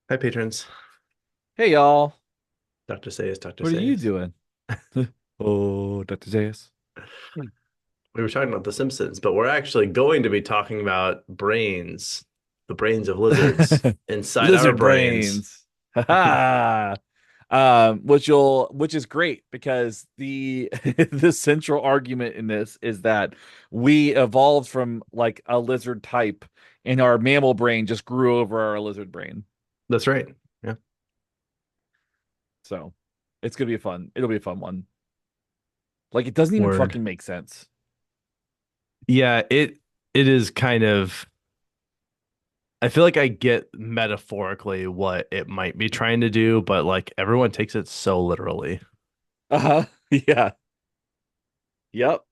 Hi, patrons. Hey y'all, Dr. Sayus, Dr. what are you Sayus. doing? Oh, Dr. Zayas. We were talking about The Simpsons, but we're actually going to be talking about brains, the brains of lizards inside our Lizard brains. brains. Ha which is great because the the central argument in this is that we evolved from like a lizard type and our mammal brain just grew over our lizard brain. That's right. Yeah. So it's gonna be fun. It'll be a fun one. Like it doesn't even Word. fucking make sense. Yeah, it is kind of I feel like I get metaphorically what it might be trying to do, but like everyone takes it so literally. Uh-huh. Yeah. Yep.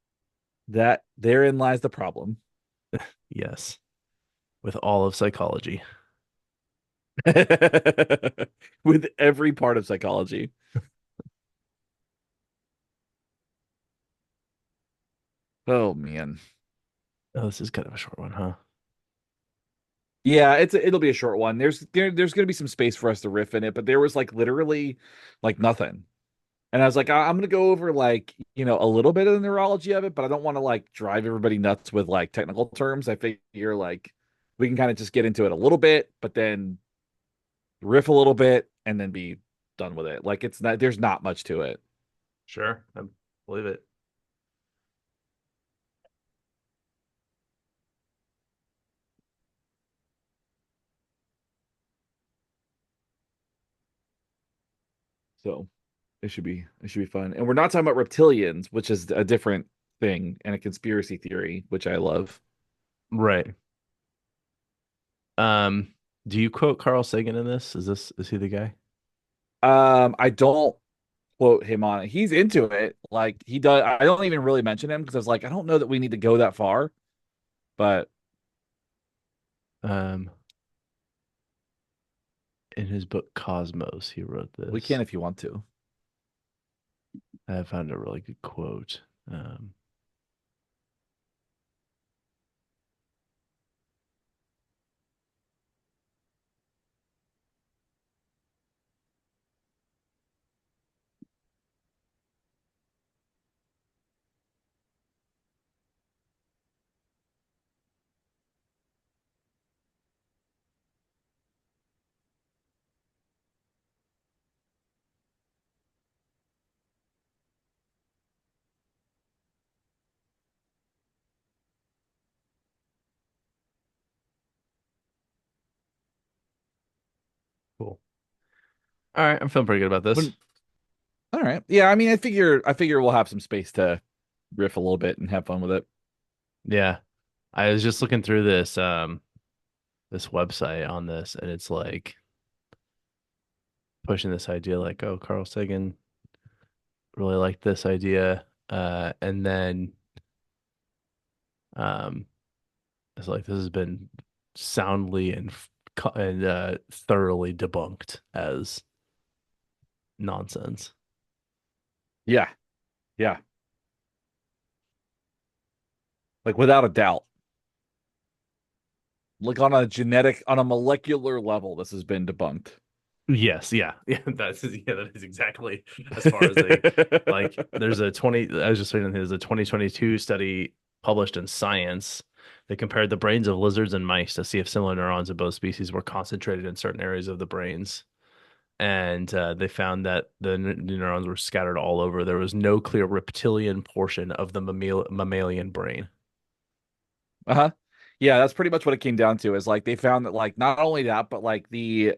That therein lies the problem. Yes, with all of psychology. With every part of psychology. Oh man. Oh, this is kind of a short one, huh? Yeah, it'll be a short one. There's gonna be some space for us to riff in it, but there was like literally like nothing. And I was like, I'm gonna go over like, a little bit of the neurology of it, but I don't want to like drive everybody nuts with like technical terms. I figure like we can kind of just get into it a little bit, but then riff a little bit and then be done with it. Like it's not there's not much to it. Sure, I believe it. So it should be fun. And we're not talking about reptilians, which is a different thing and a conspiracy theory, which I love. Right. Um, do you quote Carl Sagan in this? Is he the guy? I don't quote him on it. He's into it. Like he does. I don't even really mention him because I was like, I don't know that we need to go that far, but Um, in his book Cosmos, he wrote we can this. if you want to. I found a really good quote. Um, cool. All right, I'm feeling pretty good about this. When all right, yeah. I mean, I figure we'll have some space to riff a little bit and have fun with it. Yeah, I was just looking through this website on this, and it's like pushing this idea, like, oh, Carl Sagan really liked this idea, and then um, it's like this has been soundly and thoroughly debunked as nonsense. Yeah, yeah. Like without a doubt. Like on a molecular level, this has been debunked. Yes, yeah, yeah. That is exactly as far as they like. There's a 20. I was just saying there's a 2022 study published in Science. They compared the brains of lizards and mice to see if similar neurons in both species were concentrated in certain areas of the brains, and they found that the neurons were scattered all over. There was no clear reptilian portion of the mammalian brain. Uh-huh. Yeah, that's pretty much what it came down to is like they found that like not only that, but like the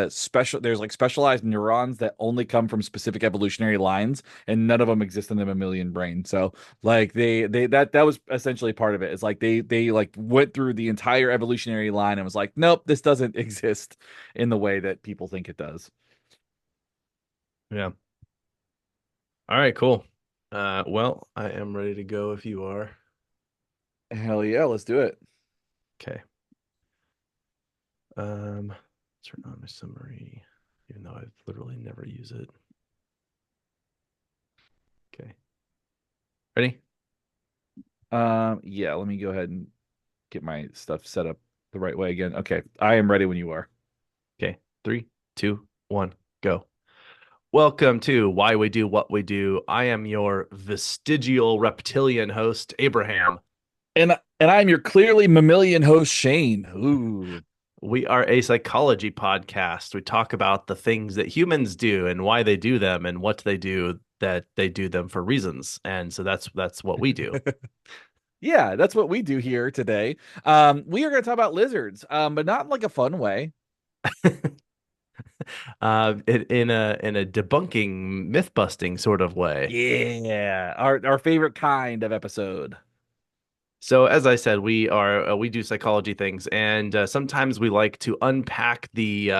special there's like specialized neurons that only come from specific evolutionary lines and none of them exist in the mammalian brain. So like they that was essentially part of it. It's like they like went through the entire evolutionary line and was like, nope, this doesn't exist in the way that people think it does. Yeah. All right. Cool. Well, I am ready to go if you are. Hell yeah, let's do it. Okay. Turn on my summary, even though I literally never use it. Okay. Ready? Yeah, let me go ahead and get my stuff set up the right way again. Okay, I am ready when you are. Okay. Three, two, one, go. Welcome to Why We Do What We Do. I am your vestigial reptilian host, Abraham. And I'm your clearly mammalian host, Shane. Ooh. We are a psychology podcast. We talk about the things that humans do and why they do them and what they do that they do them for reasons. And so that's what we do. Yeah, that's what we do here today. We are going to talk about lizards, but not in like a fun way. In a debunking, myth busting sort of way. Yeah, our favorite kind of episode. So as I said, we do psychology things, and sometimes we like to unpack the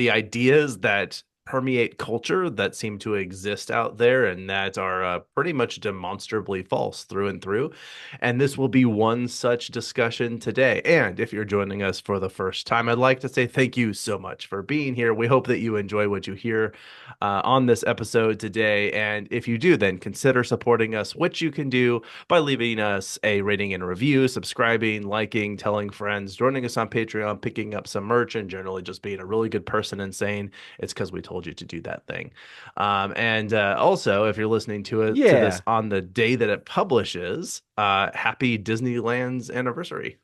ideas that permeate culture that seem to exist out there and that are pretty much demonstrably false through and through. And this will be one such discussion today. And if you're joining us for the first time, I'd like to say thank you so much for being here. We hope that you enjoy what you hear on this episode today. And if you do, then consider supporting us, which you can do by leaving us a rating and review, subscribing, liking, telling friends, joining us on Patreon, picking up some merch, and generally just being a really good person and saying it's because we told you to do that thing. And also, if you're listening to this Yeah. on the day that it publishes, happy Disneyland's anniversary.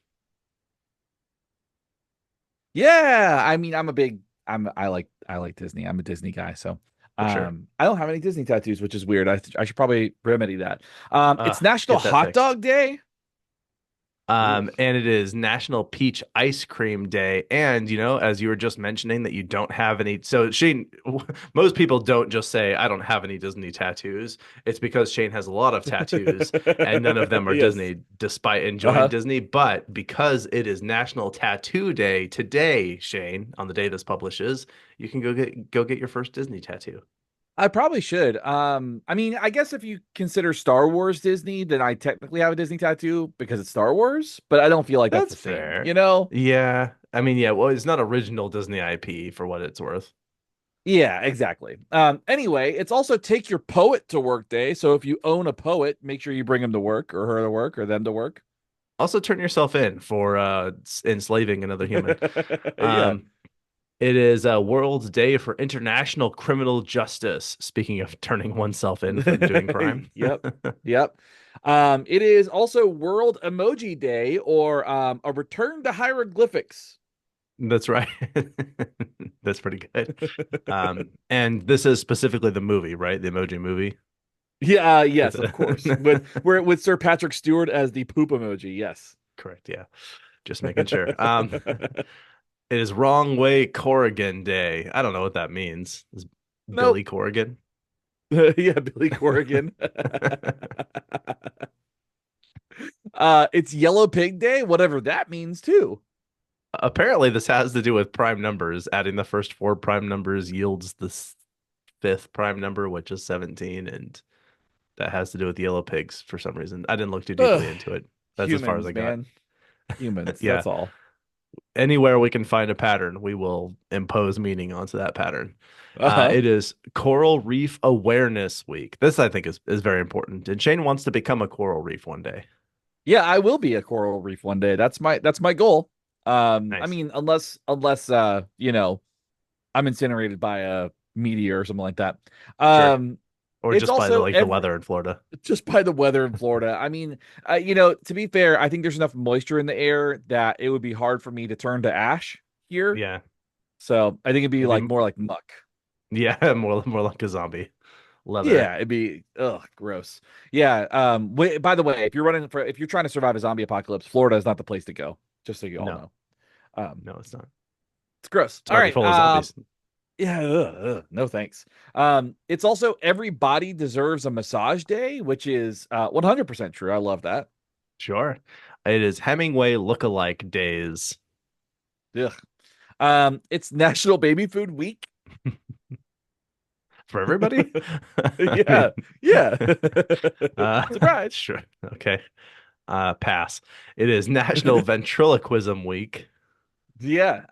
Yeah, I mean, I like Disney. I'm a Disney guy, so For sure. I don't have any Disney tattoos, which is weird. I should probably remedy that. It's National Get that Hot fixed. Dog Day. Ugh. And it is National Peach Ice Cream Day. And, as you were just mentioning that you don't have any. So, Shane, most people don't just say, I don't have any Disney tattoos. It's because Shane has a lot of tattoos and none of them are Yes. Disney, despite enjoying Uh-huh. Disney. But because it is National Tattoo Day today, Shane, on the day this publishes, you can go get your first Disney tattoo. I probably should. I mean, I guess if you consider Star Wars Disney, then I technically have a Disney tattoo because it's Star Wars, but I don't feel like that's That's the same, fair. you know? Yeah. I mean, yeah, well, it's not original Disney IP for what it's worth. Yeah, exactly. Anyway, it's also Take Your Poet to Work Day. So if you own a poet, make sure you bring him to work or her to work or them to work. Also, turn yourself in for enslaving another human. Yeah. Um, it is a World Day for International Criminal Justice. Speaking of turning oneself in for doing crime. Yep. Yep. It is also World Emoji Day or a return to hieroglyphics. That's right. That's pretty good. And this is specifically the movie, right? The Emoji Movie. Yeah, It's yes, of course. With Sir Patrick Stewart as the poop emoji. Yes. correct. Yeah. Just making sure. It is Wrong Way Corrigan Day. I don't know what that means. Is Billy Nope. Corrigan? Yeah, Billy Corrigan. It's Yellow Pig Day, whatever that means too. Apparently, this has to do with prime numbers. Adding the first four prime numbers yields the fifth prime number, which is 17, and that has to do with yellow pigs for some reason. I didn't look too deeply Ugh, into it. That's as far as humans, I got. man. Humans, Yeah, that's all. anywhere we can find a pattern, we will impose meaning onto that pattern. Uh-huh. It is Coral Reef Awareness Week. This, I think, is very important. And Shane wants to become a coral reef one day. Yeah, I will be a coral reef one day. That's my goal. I Nice. mean, unless I'm incinerated by a meteor or something like that. Sure. Um, Or it's just by the also like the every weather in Florida. just by the weather in Florida. I mean, to be fair, I think there's enough moisture in the air that it would be hard for me to turn to ash here. Yeah. So I think it'd be It'd like be more like muck. yeah, more like a zombie. Leather. Yeah, it'd be gross. Yeah. By the way, if you're trying to survive a zombie apocalypse, Florida is not the place to go. Just so you all No, know. Um, no, it's not. it's gross. It's All already right. full of zombies. Yeah. No thanks. It's also Everybody Deserves a Massage Day, which is 100% true. I love that. Sure. It is Hemingway lookalike days Ugh. It's National Baby Food Week. for everybody. I Yeah. mean, Yeah. uh, Surprise. sure. Okay. Pass. It is National Ventriloquism Week. Yeah.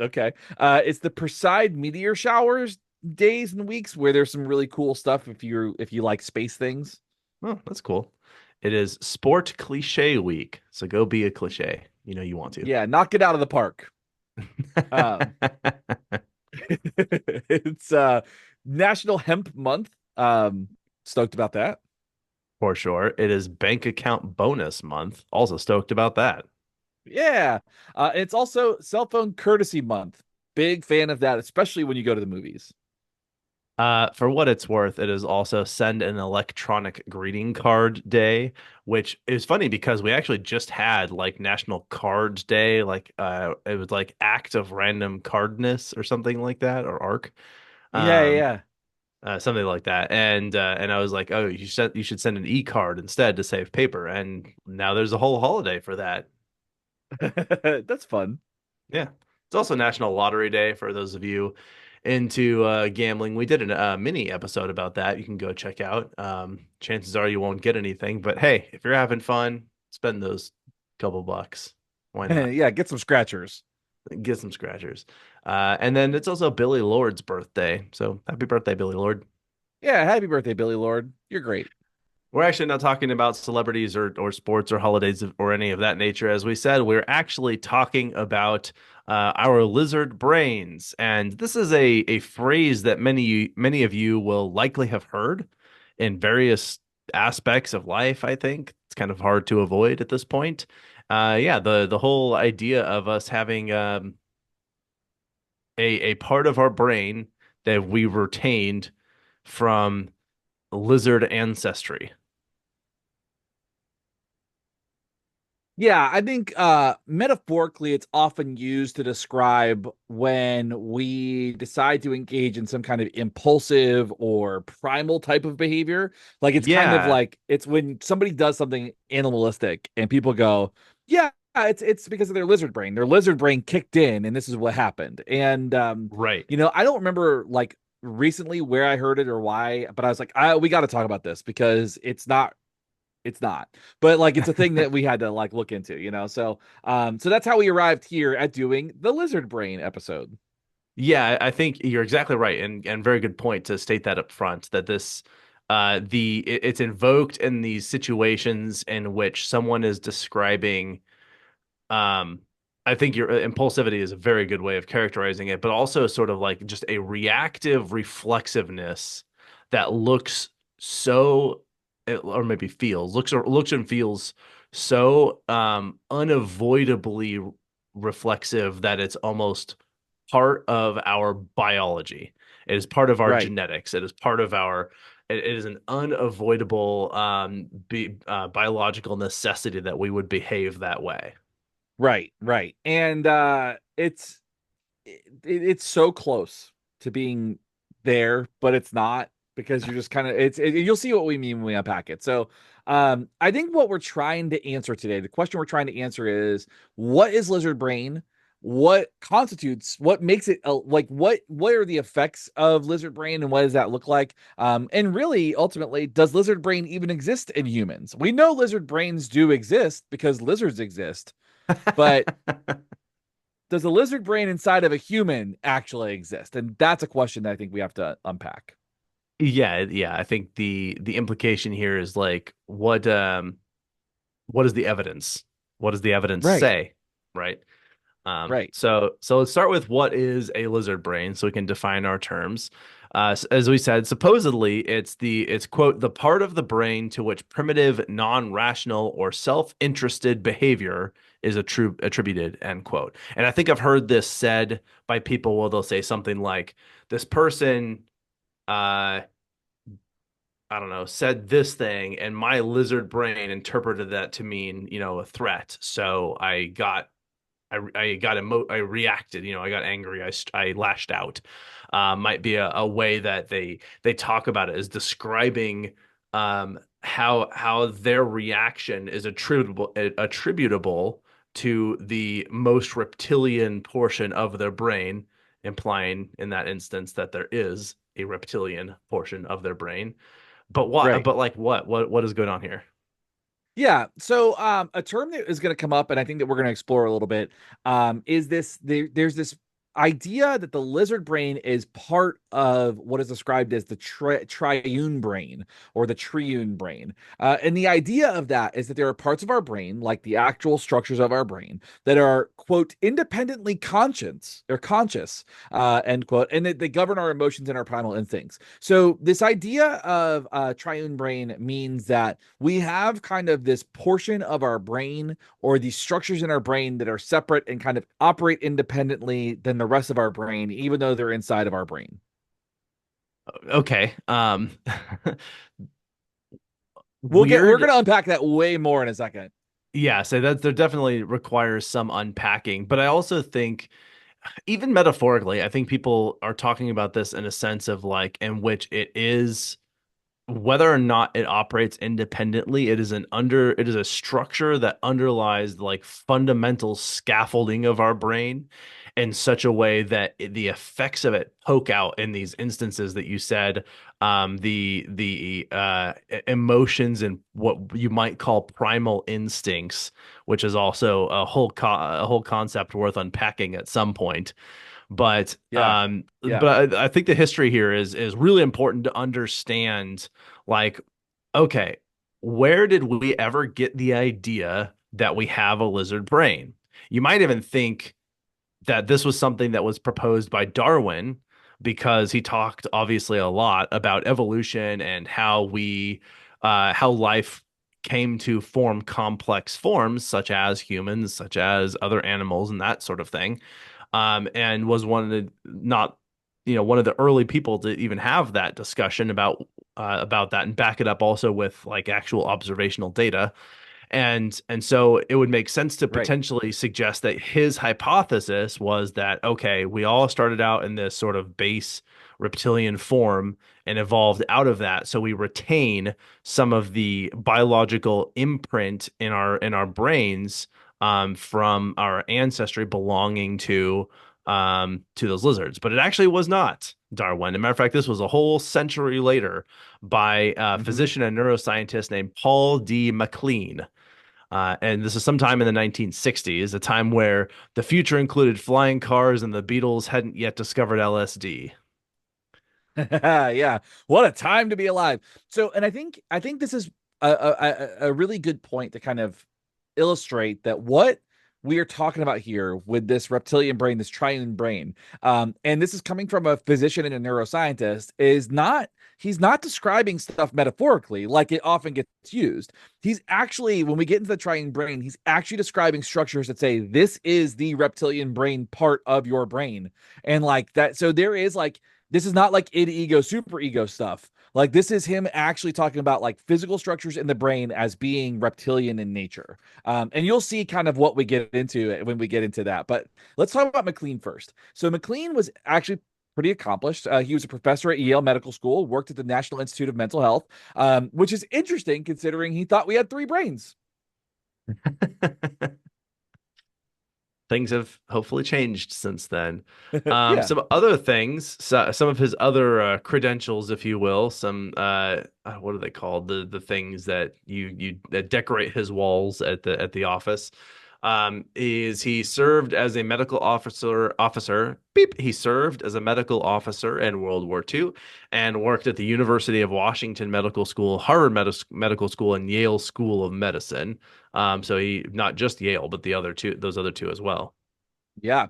Okay. It's the Perseid meteor showers days and weeks where there's some really cool stuff if you like space things. Oh, that's cool. It is Sport Cliche Week. So go be a cliche. You know you want to. Yeah, knock it out of the park. Um, it's National Hemp Month. Stoked about that. For sure. It is bank account bonus month. Also stoked about that. Yeah. It's also Cell Phone Courtesy Month. Big fan of that, especially when you go to the movies. For what it's worth, it is also send an electronic greeting card day, which is funny because we actually just had like National Cards Day, like it was like Act of Random Cardness or something like that, or ARC, Yeah, um, yeah. something like that. And I was like, oh, you should send an e-card instead to save paper, and now there's a whole holiday for that. That's fun. Yeah. It's also National Lottery Day for those of you into gambling. We did a mini episode about that. You can go check out. Chances are you won't get anything, but hey, if you're having fun, spend those couple bucks. Why not? Yeah, get some scratchers. Get some scratchers. And then it's also Billy Lord's birthday. So happy birthday, Billy Lord. Yeah, happy birthday, Billy Lord. You're great. We're actually not talking about celebrities or sports or holidays or any of that nature. As we said, we're actually talking about our lizard brains. And this is a phrase that many of you will likely have heard in various aspects of life, I think. It's kind of hard to avoid at this point. Yeah, the whole idea of us having a part of our brain that we retained from lizard ancestry. Yeah, I think metaphorically it's often used to describe when we decide to engage in some kind of impulsive or primal type of behavior. Like it's kind of Yeah, like it's when somebody does something animalistic and people go, "Yeah, it's because of their lizard brain. Their lizard brain kicked in and this is what happened." And right. I don't remember like recently where I heard it or why, but I was like, we got to talk about this because it's not, but like it's a thing that we had to like look into. So that's how we arrived here at doing the lizard brain episode. Yeah, I think you're exactly right, and very good point to state that up front that this it's invoked in these situations in which someone is describing um I think your impulsivity is a very good way of characterizing it, but also sort of like just a reactive reflexiveness that looks so or maybe feels looks and feels so unavoidably reflexive that it's almost part of our biology. It is part of our Right. genetics. It is part of our it is an unavoidable biological necessity that we would behave that way. Right. And it's so close to being there, but it's not because you're just kind of you'll see what we mean when we unpack it. So I think what we're trying to answer today, the question we're trying to answer is what is lizard brain? What makes it like what are the effects of lizard brain and what does that look like? And really ultimately, does lizard brain even exist in humans? We know lizard brains do exist because lizards exist, but does a lizard brain inside of a human actually exist? And that's a question that I think we have to unpack. Yeah. I think the implication here is like what is the evidence? What does the evidence Right, say? Right. right, So let's start with what is a lizard brain so we can define our terms. As we said, supposedly it's quote the part of the brain to which primitive, non-rational, or self-interested behavior is attributed, end quote. And I think I've heard this said by people where they'll say something like, this person uh I don't know, said this thing, and my lizard brain interpreted that to mean, a threat. So I reacted, I got angry, I lashed out. Might be a way that they talk about it is describing how their reaction is attributable to the most reptilian portion of their brain, implying in that instance that there is a reptilian portion of their brain. But what? right. But like what? What is going on here? Yeah. So a term that is going to come up, and I think that we're going to explore a little bit, is there's this idea that the lizard brain is part of what is described as the triune brain or the triune brain. And the idea of that is that there are parts of our brain, like the actual structures of our brain, that are, quote, independently conscious, end quote, and that they govern our emotions and our primal instincts. So this idea of triune brain means that we have kind of this portion of our brain or these structures in our brain that are separate and kind of operate independently than the rest of our brain, even though they're inside of our brain. Okay. We're Weird. gonna unpack that way more in a second. Yeah, so that definitely requires some unpacking, but I also think even metaphorically, I think people are talking about this in a sense of like in which it is whether or not it operates independently, it is a structure that underlies like fundamental scaffolding of our brain in such a way that the effects of it poke out in these instances that you said, the emotions and what you might call primal instincts, which is also a whole concept worth unpacking at some point. But Yeah, yeah. I think the history here is really important to understand. Like, okay, where did we ever get the idea that we have a lizard brain? You might even think that this was something that was proposed by Darwin because he talked obviously a lot about evolution and how life came to form complex forms such as humans, such as other animals and that sort of thing. And was one of the not one of the early people to even have that discussion about that and back it up also with like actual observational data. And so it would make sense to Right. potentially suggest that his hypothesis was that, okay, we all started out in this sort of base reptilian form and evolved out of that. So we retain some of the biological imprint in our brains from our ancestry belonging to those lizards. But it actually was not Darwin. As a matter of fact, this was a whole century later by a Hmm. physician and neuroscientist named Paul D. MacLean. And this is sometime in the 1960s, a time where the future included flying cars and the Beatles hadn't yet discovered LSD. Yeah, what a time to be alive. So, and I think this is a really good point to kind of illustrate that what we are talking about here with this reptilian brain, this triune brain, and this is coming from a physician and a neuroscientist, is not he's not describing stuff metaphorically like it often gets used. He's actually, when we get into the triune brain, he's actually describing structures that say this is the reptilian brain part of your brain, and like that. So there is like this is not like id ego super ego stuff. Like this is him actually talking about like physical structures in the brain as being reptilian in nature. And you'll see kind of what we get into when we get into that. But let's talk about MacLean first. So MacLean was actually pretty accomplished. He was a professor at Yale Medical School, worked at the National Institute of Mental Health, which is interesting considering he thought we had three brains. Things have hopefully changed since then. Yeah. Some other things, some of his other credentials, if you will, some what are they called? The things that you that decorate his walls at the office. Is he served as a medical officer. Beep. He served as a medical officer in World War II and worked at the University of Washington Medical School, Harvard Medical School, and Yale School of Medicine. So he not just Yale, but those other two as well. Yeah.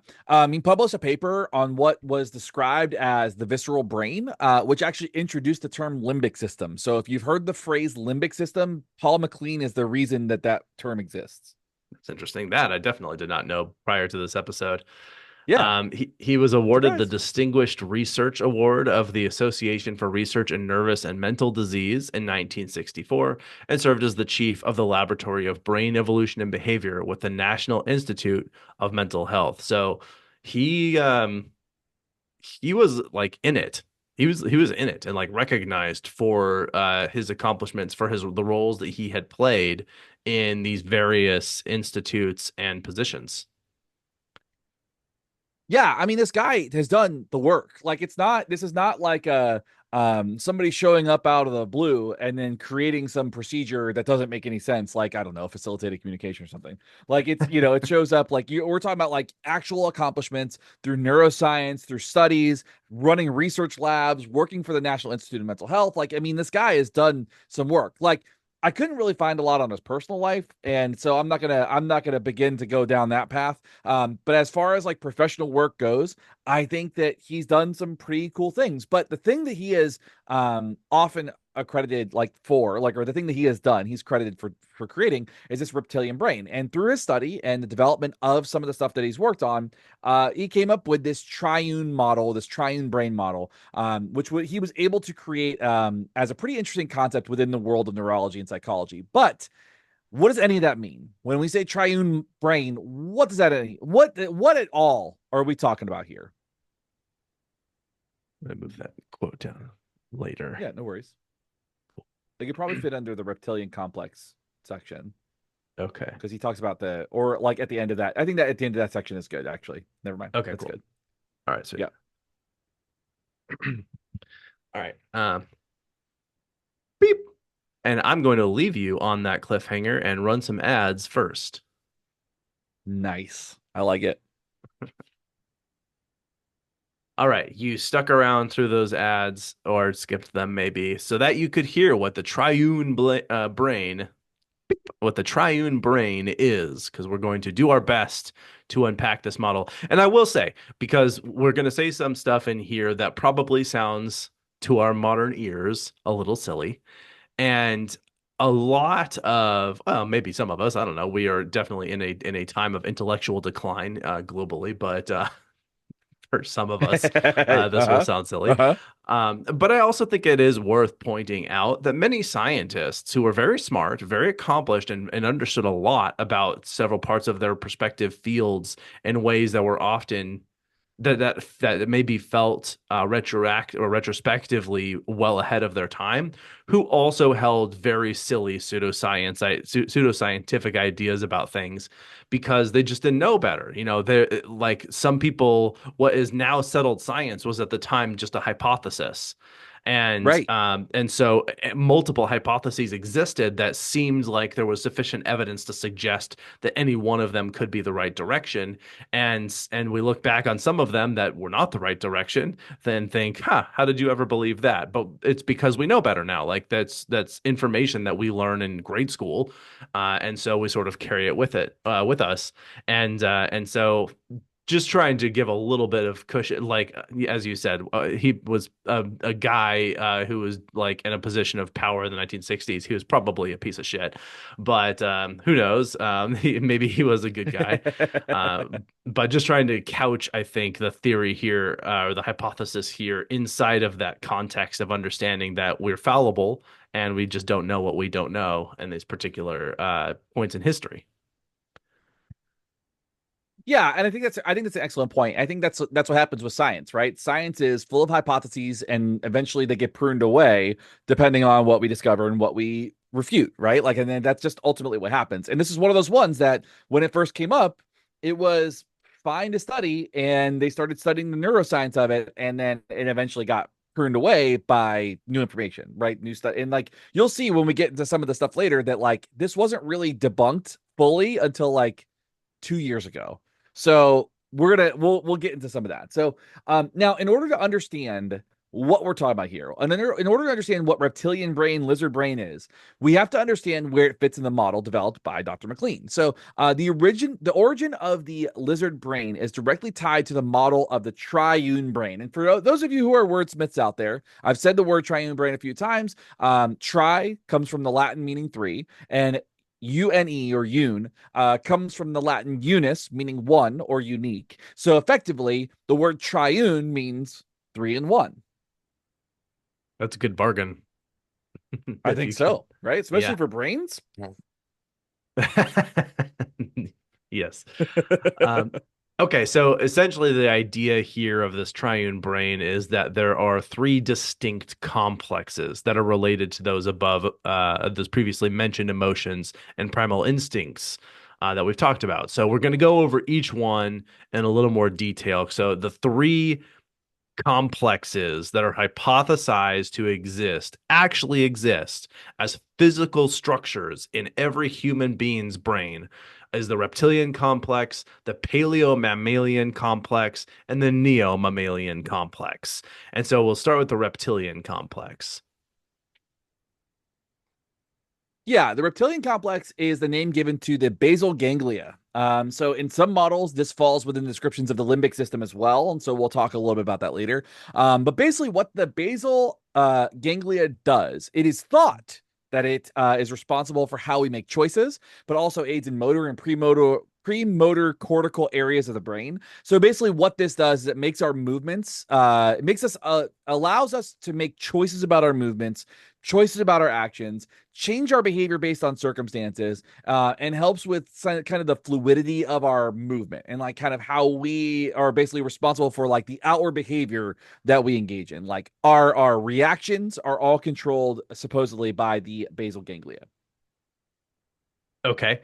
He published a paper on what was described as the visceral brain, which actually introduced the term limbic system. So if you've heard the phrase limbic system, Paul MacLean is the reason that that term exists. It's interesting. That I definitely did not know prior to this episode. Yeah. He was awarded the Surprise. Distinguished Research Award of the Association for Research in Nervous and Mental Disease in 1964 and served as the chief of the Laboratory of Brain Evolution and Behavior with the National Institute of Mental Health. So he he was like in it. He was in it and like recognized for his accomplishments for his the roles that he had played in these various institutes and positions. Yeah, I mean, this guy has done the work. Like, it's not, this is not like somebody showing up out of the blue and then creating some procedure that doesn't make any sense, like, I don't know, facilitated communication or something. Like, it's, it shows up like we're talking about like actual accomplishments through neuroscience, through studies, running research labs, working for the National Institute of Mental Health. Like, I mean, this guy has done some work. Like, I couldn't really find a lot on his personal life, and so I'm not gonna begin to go down that path. But as far as like professional work goes, I think that he's done some pretty cool things. But the thing that he is often accredited like for, like, or the thing that he has done, he's credited for creating, is this reptilian brain. And through his study and the development of some of the stuff that he's worked on, he came up with this triune model, this triune brain model, which he was able to create as a pretty interesting concept within the world of neurology and psychology. But what does any of that mean? When we say triune brain, what does that mean? What at all are we talking about here? I move that quote down later. Yeah, no worries. They could probably fit under the reptilian complex section Okay. because he talks about or like at the end of that. I think that at the end of that section is good, actually. Never mind. Okay, That's cool. good. All right. So Yeah. All right. Beep. And I'm going to leave you on that cliffhanger and run some ads first. Nice. I like it. All right, you stuck around through those ads or skipped them maybe so that you could hear what the triune brain is, because we're going to do our best to unpack this model. And I will say, because we're going to say some stuff in here that probably sounds to our modern ears a little silly, and a lot of, well, maybe some of us, I don't know, we are definitely in a time of intellectual decline globally, but for some of us, this will Uh-huh. sound silly. Uh-huh. But I also think it is worth pointing out that many scientists who are very smart, very accomplished, and understood a lot about several parts of their respective fields in ways that were often that maybe felt retrospectively well ahead of their time, who also held very silly pseudoscientific ideas about things because they just didn't know better. They're like some people, what is now settled science was at the time just a hypothesis. Right. And so multiple hypotheses existed that seemed like there was sufficient evidence to suggest that any one of them could be the right direction. And we look back on some of them that were not the right direction, then think, how did you ever believe that? But it's because we know better now. Like that's information that we learn in grade school, and so we sort of carry it with us. And so just trying to give a little bit of cushion, like as you said, he was a guy who was like in a position of power in the 1960s. He was probably a piece of shit, but who knows? Maybe he was a good guy. But just trying to couch, I think, the theory here or the hypothesis here inside of that context of understanding that we're fallible and we just don't know what we don't know in these particular points in history. Yeah, and I think that's an excellent point. I think that's what happens with science, right? Science is full of hypotheses, and eventually they get pruned away depending on what we discover and what we refute, right? Like, and then that's just ultimately what happens. And this is one of those ones that when it first came up, it was fine to study, and they started studying the neuroscience of it, and then it eventually got pruned away by new information, right? New stuff, and like you'll see when we get into some of the stuff later that like this wasn't really debunked fully until like 2 years ago. So we'll get into some of that. So now in order to understand what we're talking about here, and in order to understand what reptilian brain, lizard brain is, we have to understand where it fits in the model developed by Dr. MacLean. So the origin of the lizard brain is directly tied to the model of the triune brain. And for those of you who are wordsmiths out there, I've said the word triune brain a few times. Tri comes from the Latin meaning three, and une or un comes from the Latin unus, meaning one or unique. So effectively, the word triune means three in one. That's a good bargain. I think so, right? Especially Yeah. for brains. Yes. Um, okay, so essentially the idea here of this triune brain is that there are three distinct complexes that are related to those above, those previously mentioned emotions and primal instincts that we've talked about. So we're going to go over each one in a little more detail. So the three complexes that are hypothesized to exist actually exist as physical structures in every human being's brain is the reptilian complex, the paleo-mammalian complex, and the neo-mammalian complex. And so we'll start with the reptilian complex. Yeah, the reptilian complex is the name given to the basal ganglia. So in some models, this falls within the descriptions of the limbic system as well, and so we'll talk a little bit about that later. But basically, what the basal ganglia does, it is thought that it is responsible for how we make choices, but also aids in motor and premotor cortical areas of the brain. So basically, what this does is it makes our movements, it makes us allows us to make choices about our movements, choices about our actions, change our behavior based on circumstances, and helps with kind of the fluidity of our movement and like kind of how we are basically responsible for like the outward behavior that we engage in. Like our reactions are all controlled supposedly by the basal ganglia. Okay.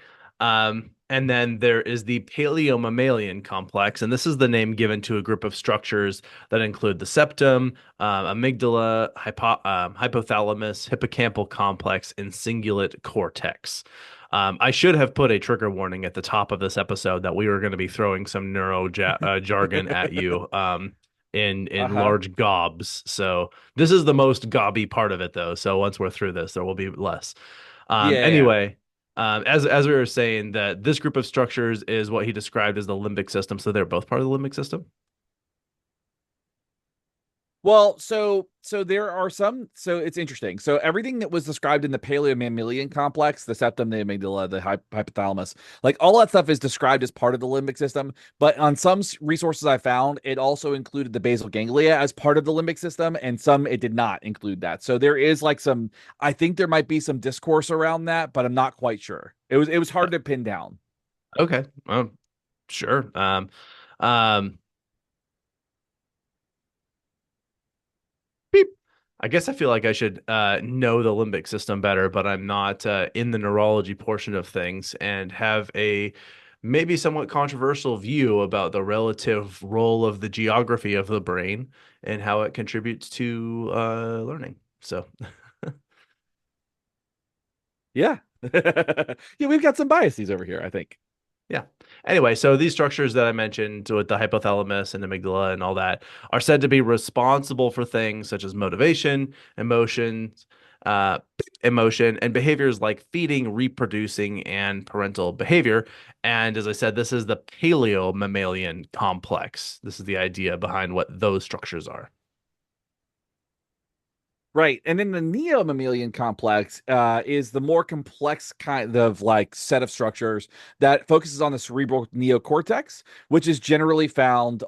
And then there is the paleomammalian complex, and this is the name given to a group of structures that include the septum, amygdala, hypothalamus, hippocampal complex, and cingulate cortex. I should have put a trigger warning at the top of this episode that we were going to be throwing some jargon at you in Uh-huh. large gobs. So this is the most gobby part of it, though. So once we're through this, there will be less. Yeah. Anyway, as we were saying, that this group of structures is what he described as the limbic system. So they're both part of the limbic system. Well, so there are some. So it's interesting. So everything that was described in the paleomammalian complex, the septum, the amygdala, the hypothalamus, like all that stuff is described as part of the limbic system. But on some resources I found, it also included the basal ganglia as part of the limbic system, and some it did not include that. So there is like some. I think there might be some discourse around that, but I'm not quite sure. It was hard to pin down. Okay, sure. Um, beep. I guess I feel like I should know the limbic system better, but I'm not in the neurology portion of things and have a maybe somewhat controversial view about the relative role of the geography of the brain and how it contributes to learning. So, Yeah. Yeah, we've got some biases over here, I think. yeah. Anyway, so these structures that I mentioned with the hypothalamus and amygdala and all that are said to be responsible for things such as motivation, emotions, uh, emotion, and behaviors like feeding, reproducing, and parental behavior. And as I said, this is the paleo mammalian complex. This is the idea behind what those structures are. Right. And then the neo-mammalian complex is the more complex kind of like set of structures that focuses on the cerebral neocortex, which is generally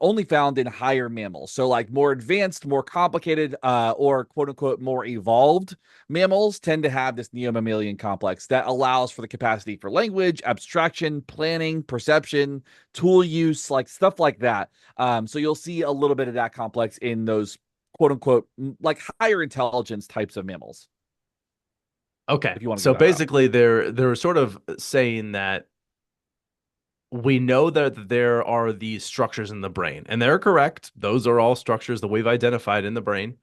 only found in higher mammals. So like more advanced, more complicated, or quote unquote more evolved mammals tend to have this neo-mammalian complex that allows for the capacity for language, abstraction, planning, perception, tool use, like stuff like that. So you'll see a little bit of that complex in those quote unquote like higher intelligence types of mammals, Okay. if you want to go So that route. basically they're sort of saying that we know that there are these structures in the brain, and they're correct. Those are all structures that we've identified in the brain.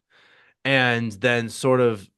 And then sort of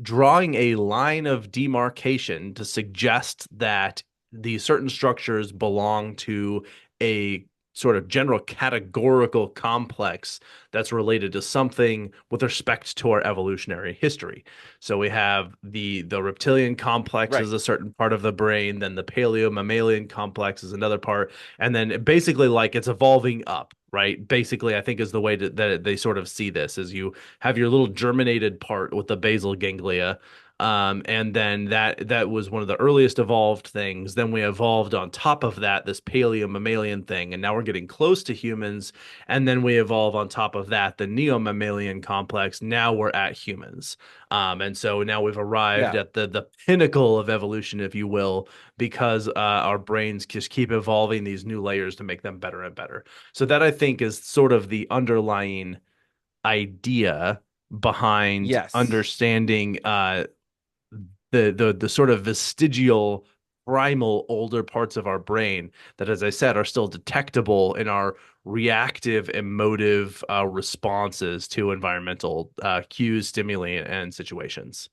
drawing a line of demarcation to suggest that these certain structures belong to a sort of general categorical complex that's related to something with respect to our evolutionary history. So we have the reptilian complex Right. is a certain part of the brain, then the paleo mammalian complex is another part, and then basically like it's evolving up, right? Basically, I think is the way that they sort of see this is you have your little germinated part with the basal ganglia. And then that was one of the earliest evolved things. Then we evolved on top of that, this paleo mammalian thing, and now we're getting close to humans. And then we evolve on top of that, the neo mammalian complex. Now we're at humans. And so now we've arrived Yeah. at the pinnacle of evolution, if you will, because our brains just keep evolving these new layers to make them better and better. So that I think is sort of the underlying idea behind Yes. understanding the sort of vestigial primal older parts of our brain that, as I said, are still detectable in our reactive, emotive responses to environmental cues, stimuli, and situations.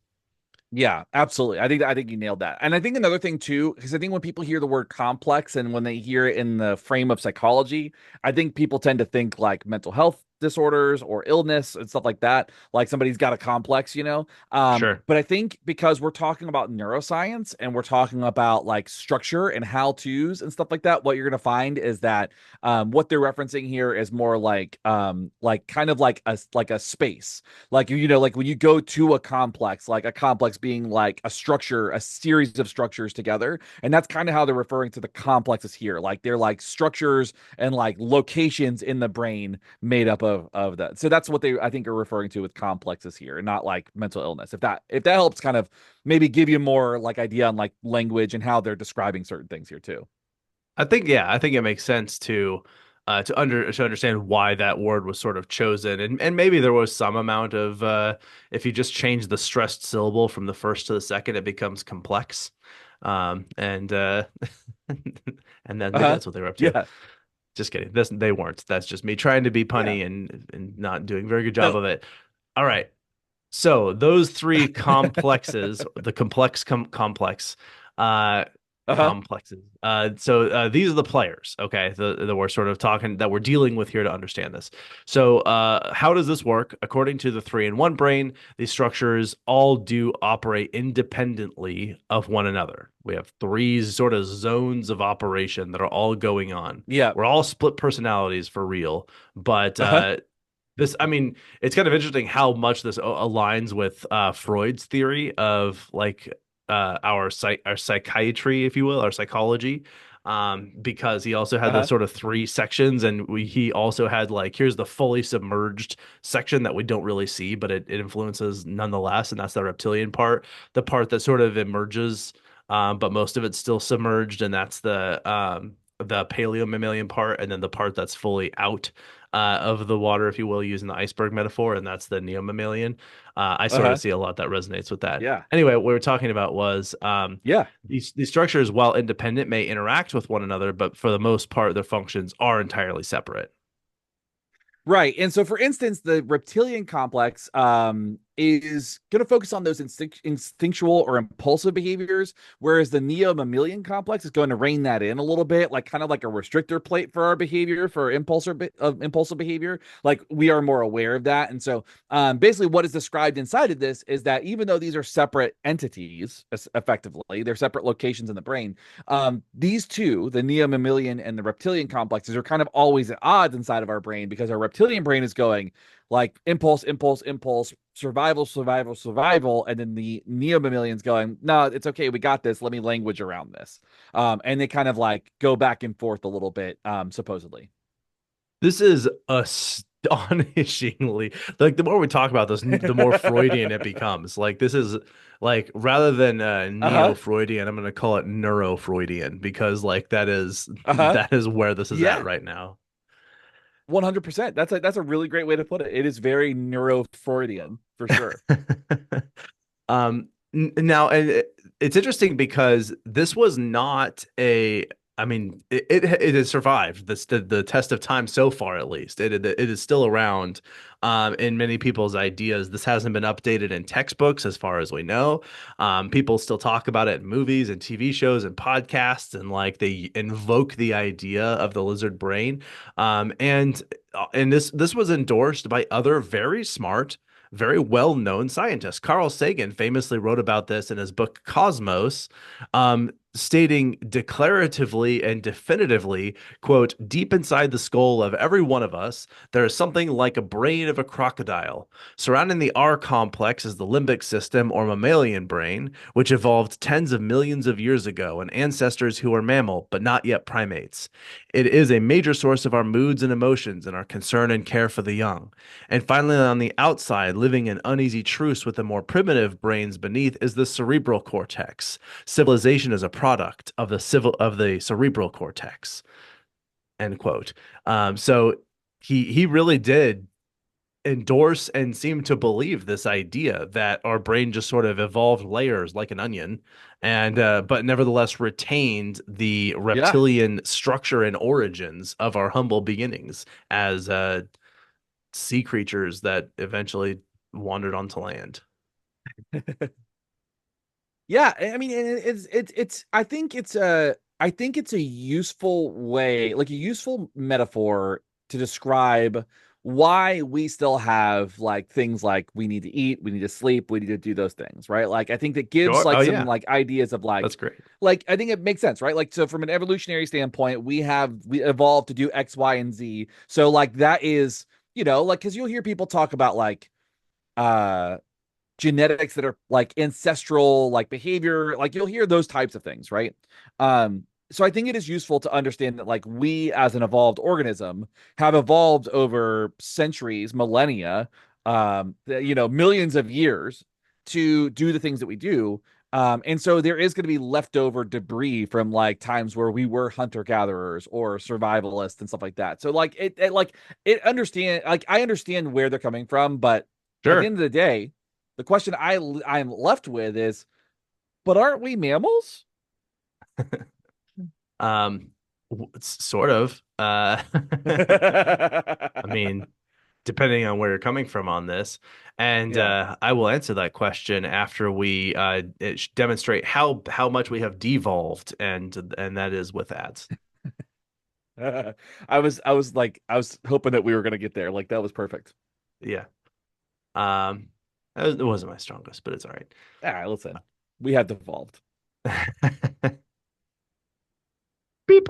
Yeah, absolutely. I think you nailed that. And I think another thing too, because I think when people hear the word complex and when they hear it in the frame of psychology, I think people tend to think like mental health disorders or illness and stuff like that, like somebody's got a complex, you know. Sure. But I think because we're talking about neuroscience and we're talking about like structure and how to's and stuff like that, what you're gonna find is that what they're referencing here is more like kind of like a space, like you know, like when you go to a complex, like a complex being like a structure, a series of structures together, and that's kind of how they're referring to the complexes here, like they're like structures and like locations in the brain made up of that. So that's what they, I think, are referring to with complexes here, and not like mental illness. If that helps kind of maybe give you more like idea on like language and how they're describing certain things here too. I think it makes sense to understand why that word was sort of chosen, and maybe there was some amount of if you just change the stressed syllable from the first to the second, it becomes complex, and and then maybe Uh-huh. that's what they were up to. Yeah. Just kidding. They weren't. That's just me trying to be Yeah. punny and not doing a very good job No. of it. All right. So those three complexes, the complex, uh, Uh-huh. complexes. These are the players, okay, that we're sort of talking that we're dealing with here to understand this. So how does this work? According to the three in one brain, these structures all do operate independently of one another. We have three sort of zones of operation that are all going on. Yeah. We're all split personalities for real, but Uh-huh. I mean, it's kind of interesting how much this aligns with Freud's theory of like our psychiatry, if you will, our psychology. Because he also had the Uh-huh. sort of three sections, and he also had like here's the fully submerged section that we don't really see, but it influences nonetheless, and that's the reptilian part, the part that sort of emerges, but most of it's still submerged, and that's the paleo mammalian part, and then the part that's fully out of the water, if you will, using the iceberg metaphor, and that's the neomammalian. I sort of Uh-huh. see a lot that resonates with that. Yeah. Anyway, what we were talking about was Yeah. these structures, while independent, may interact with one another, but for the most part, their functions are entirely separate. Right. And so, for instance, the reptilian complex is going to focus on those instinctual or impulsive behaviors, whereas the neo mammalian complex is going to rein that in a little bit, like kind of like a restrictor plate for our behavior, for impulsive behavior. Like we are more aware of that. And so, basically, what is described inside of this is that even though these are separate entities, effectively, they're separate locations in the brain. These two, the neo mammalian and the reptilian complexes, are kind of always at odds inside of our brain because our reptilian brain is going like impulse, impulse, impulse, survival, survival, survival, and then the neo mammalians going, no, it's okay, we got this. Let me language around this, and they kind of like go back and forth a little bit, supposedly. This is astonishingly like the more we talk about this, the more Freudian it becomes. Like this is like rather than Uh-huh. neo-Freudian, I'm going to call it neuro-Freudian because like that is Uh-huh. that is where this is at Yeah. right now. 100%. That's a really great way to put it. It is very neuro Freudian for sure. Now, and it's interesting because this was not a. I mean, it has survived the test of time so far, at least. It is still around in many people's ideas. This hasn't been updated in textbooks, as far as we know. People still talk about it in movies and TV shows and podcasts, and like they invoke the idea of the lizard brain. And this was endorsed by other very smart, very well-known scientists. Carl Sagan famously wrote about this in his book Cosmos, stating declaratively and definitively, quote, deep inside the skull of every one of us, there is something like a brain of a crocodile. Surrounding the R complex is the limbic system or mammalian brain, which evolved tens of millions of years ago and ancestors who are mammal, but not yet primates. It is a major source of our moods and emotions and our concern and care for the young. And finally, on the outside, living in uneasy truce with the more primitive brains beneath, is the cerebral cortex. Civilization is a product of the cerebral cortex. End quote. So he really did. endorse and seem to believe this idea that our brain just sort of evolved layers like an onion, and but nevertheless retained the Yeah. reptilian structure and origins of our humble beginnings as sea creatures that eventually wandered onto land. Yeah, I mean, it's I think it's a useful way, like a useful metaphor to describe why we still have like things like we need to eat, we need to sleep, we need to do those things, right? Like I think that gives Sure. Oh like some yeah, like ideas of that's great. like I think it makes sense, right? Like so from an evolutionary standpoint, we evolved to do X, Y, and Z. So like that is, you know, like because you'll hear people talk about like uh genetics that are like ancestral like behavior, like you'll hear those types of things, right? So I think it is useful to understand that like we as an evolved organism have evolved over centuries, millennia, you know, millions of years to do the things that we do. And so there is going to be leftover debris from like times where we were hunter gatherers or survivalists and stuff like that. So like it understand like I understand where they're coming from, but at the Sure. end of the day, the question I'm left with is, but aren't we mammals? Um, sort of. I mean, depending on where you're coming from on this. And Yeah. I will answer that question after we demonstrate how much we have devolved, and that is with ads. I was hoping that we were gonna get there. Like that was perfect. Yeah. Um, it wasn't my strongest, but it's all Ah, listen, we have devolved. right. Beep.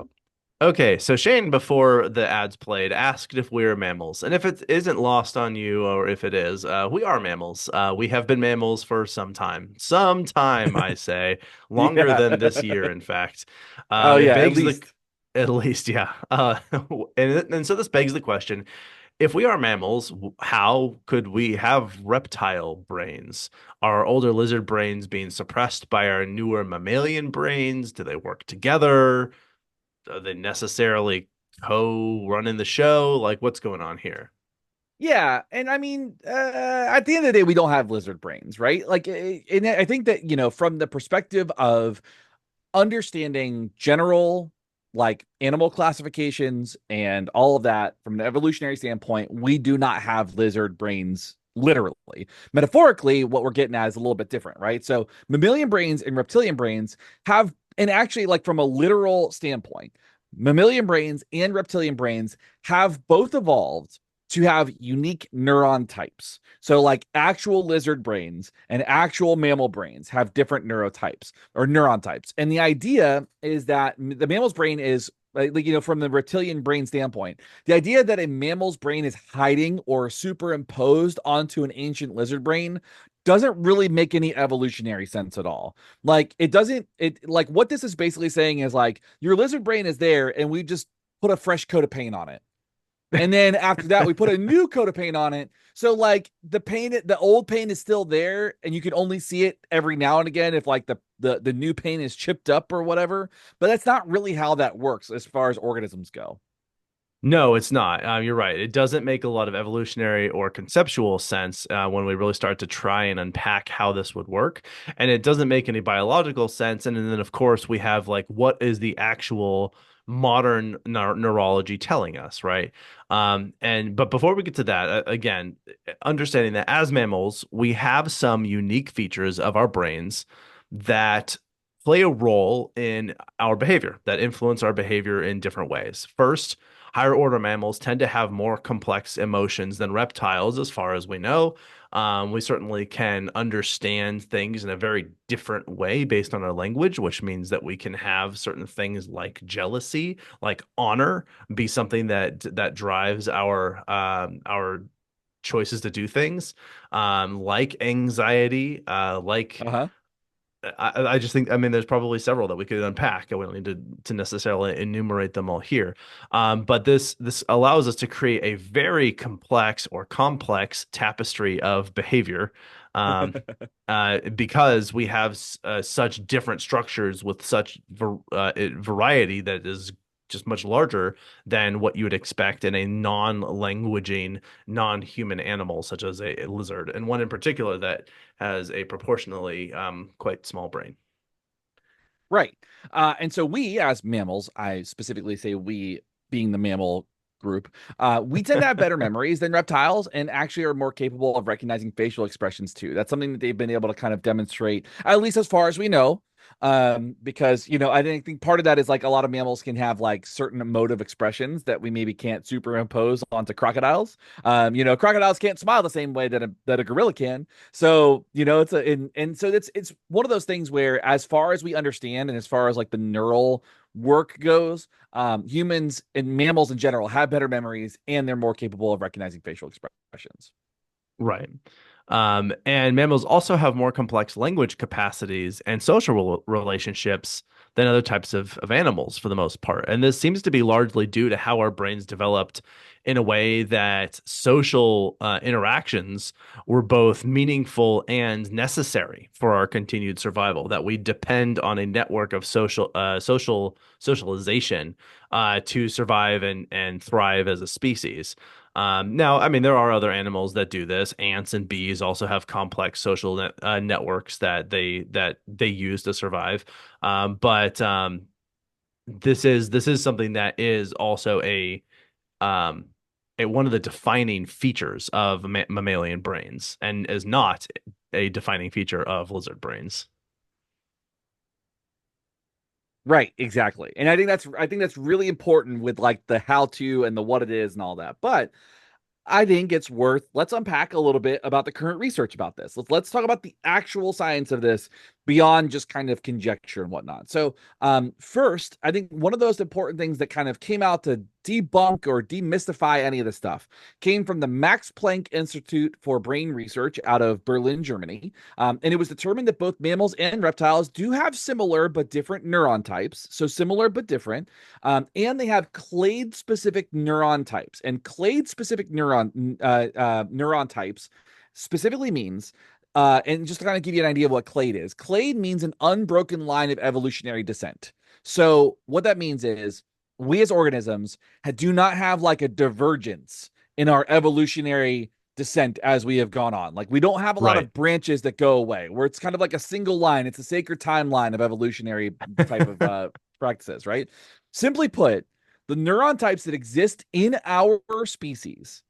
Okay, so Shane, before the ads played, asked if we're mammals. And if it isn't lost on you, or if it is, we are mammals. We have been mammals for some time. Some time, I say, longer Yeah. than this year, in fact. Oh It yeah, at begs least. at least, yeah. And so this begs the question, if we are mammals, how could we have reptile brains? Are older lizard brains being suppressed by our newer mammalian brains? Do they work together? Are they necessarily co-running the show? Like, what's going on here? Yeah, and I mean, at the end of the day, we don't have lizard brains, right? Like, and I think that you know, from the perspective of understanding general like animal classifications and all of that from an evolutionary standpoint, we do not have lizard brains literally. Metaphorically, what we're getting at is a little bit different, right? So mammalian brains and reptilian brains have, and actually like from a literal standpoint, mammalian brains and reptilian brains have both evolved to have unique neuron types. So, like actual lizard brains and actual mammal brains have different neurotypes or neuron types. And the idea is that the mammal's brain is like, you know, from the reptilian brain standpoint, the idea that a mammal's brain is hiding or superimposed onto an ancient lizard brain doesn't really make any evolutionary sense at all. Like, it doesn't, it like what this is basically saying is like your lizard brain is there and we just put a fresh coat of paint on it. And then after that, we put a new coat of paint on it. So like the old paint is still there, and you can only see it every now and again if like the new paint is chipped up or whatever. But that's not really how that works as far as organisms go. No, it's not. You're right. It doesn't make a lot of evolutionary or conceptual sense when we really start to try and unpack how this would work. And it doesn't make any biological sense. And then, of course, we have like, what is the actual modern neurology telling us, right? But before we get to that, again, understanding that as mammals, we have some unique features of our brains that play a role in our behavior, that influence our behavior in different ways. First, higher order mammals tend to have more complex emotions than reptiles, as far as we know. We certainly can understand things in a very different way based on our language, which means that we can have certain things like jealousy, like honor, be something that drives our choices to do things, like anxiety, like Uh-huh. I just think, I mean, there's probably several that we could unpack. We don't need to necessarily enumerate them all here. But this allows us to create a very complex or complex tapestry of behavior, because we have such different structures with such variety that is just much larger than what you would expect in a non-languaging, non-human animal such as a lizard, and one in particular that has a proportionally quite small brain. Right. And so we, as mammals, I specifically say we being the mammal group, we tend to have better memories than reptiles and actually are more capable of recognizing facial expressions too. That's something that they've been able to kind of demonstrate, at least as far as we know. Because I think part of that is like a lot of mammals can have like certain emotive expressions that we maybe can't superimpose onto crocodiles. Crocodiles can't smile the same way that a gorilla can. So, and so it's one of those things where, as far as we understand, and as far as like the neural work goes, humans and mammals in general have better memories and they're more capable of recognizing facial expressions. Right. And mammals also have more complex language capacities and social relationships than other types of animals for the most part. And this seems to be largely due to how our brains developed in a way that social interactions were both meaningful and necessary for our continued survival, that we depend on a network of socialization to survive and thrive as a species. Now, I mean, there are other animals that do this. Ants and bees also have complex social networks that they use to survive. But this is something that is also um, one of the defining features of mammalian brains, and is not a defining feature of lizard brains. Right, exactly. And I think that's really important with like the how to and the what it is and all that. But I think it's let's unpack a little bit about the current research about this. Let's talk about the actual science of this beyond just kind of conjecture and whatnot. So, first, I think one of those important things that kind of came out to debunk or demystify any of this stuff came from the Max Planck Institute for Brain Research out of Berlin, Germany. And it was determined that both mammals and reptiles do have similar but different neuron types. So, similar but different. And they have clade specific neuron types. And clade specific neuron types specifically means, and just to kind of give you an idea of what clade is, clade means an unbroken line of evolutionary descent. So, what that means is we as organisms do not have like a divergence in our evolutionary descent as we have gone on. Like we don't have a lot Right. of branches that go away, where it's kind of like a single line. It's a sacred timeline of evolutionary type of practices, right? Simply put, the neuron types that exist in our species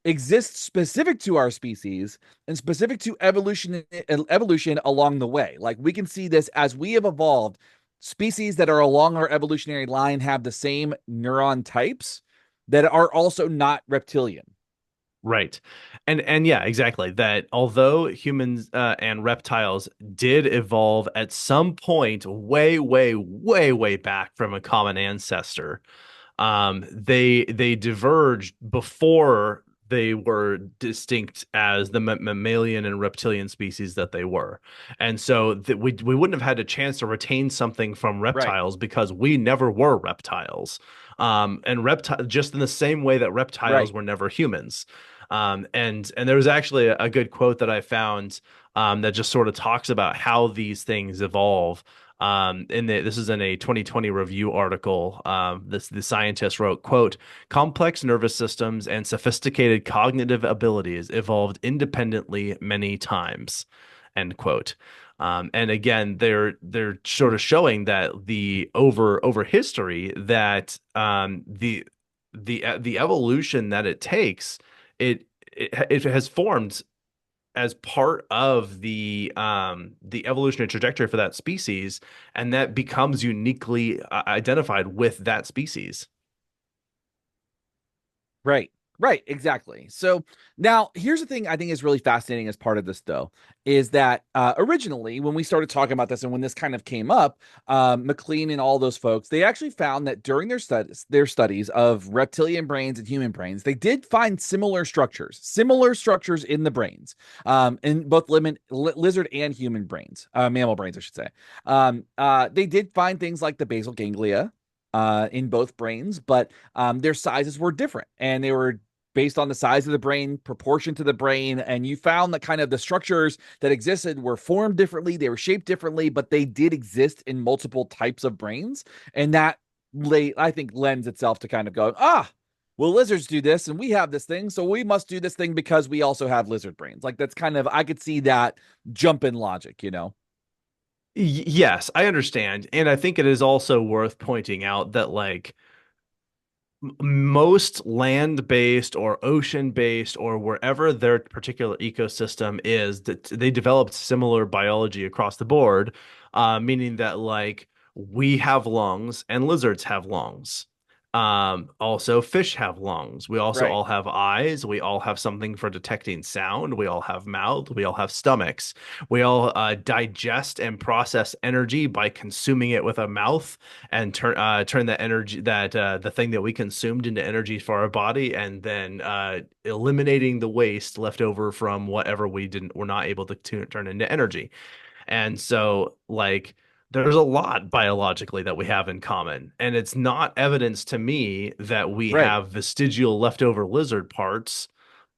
exist specific to our species and specific to evolution along the way. Like we can see this as we have evolved. Species that are along our evolutionary line have the same neuron types that are also not reptilian. Right. And yeah, exactly. That although humans and reptiles did evolve at some point way, way, way, way back from a common ancestor, they diverged before they were distinct as the mammalian and reptilian species that they were. And so we wouldn't have had a chance to retain something from Right, reptiles because we never were reptiles. And reptile just in the same way that reptiles right. were never humans. And there was actually a good quote that I found that just sort of talks about how these things evolve. This is in a 2020 review article. The scientist wrote, quote, complex nervous systems and sophisticated cognitive abilities evolved independently many times, end quote. And again, they're sort of showing that the over history that the evolution that it takes, it has formed as part of the evolutionary trajectory for that species, and that becomes uniquely identified with that species. Right. Right, exactly. So now here's the thing I think is really fascinating as part of this, though, is that originally when we started talking about this and when this kind of came up, McLean and all those folks, they actually found that during their studies of reptilian brains and human brains, they did find similar structures in the brains, in both lizard and human brains, mammal brains, I should say. They did find things like the basal ganglia in both brains, but their sizes were different and they were based on the size of the brain, proportion to the brain. And you found that kind of the structures that existed were formed differently, they were shaped differently, but they did exist in multiple types of brains. And that I think lends itself to kind of going, well, lizards do this and we have this thing, so we must do this thing because we also have lizard brains. Like that's kind of, I could see that jump in logic. Yes, I understand. And I think it is also worth pointing out that like most land-based or ocean-based or wherever their particular ecosystem is, that they developed similar biology across the board, meaning that like we have lungs and lizards have lungs. Also fish have lungs. We also Right. all have eyes. We all have something for detecting sound. We all have mouth. We all have stomachs. We all digest and process energy by consuming it with a mouth and turn that energy that the thing that we consumed into energy for our body, and then eliminating the waste left over from whatever we're not able to turn into energy. And so, like, there's a lot biologically that we have in common. And it's not evidence to me that we Right. have vestigial leftover lizard parts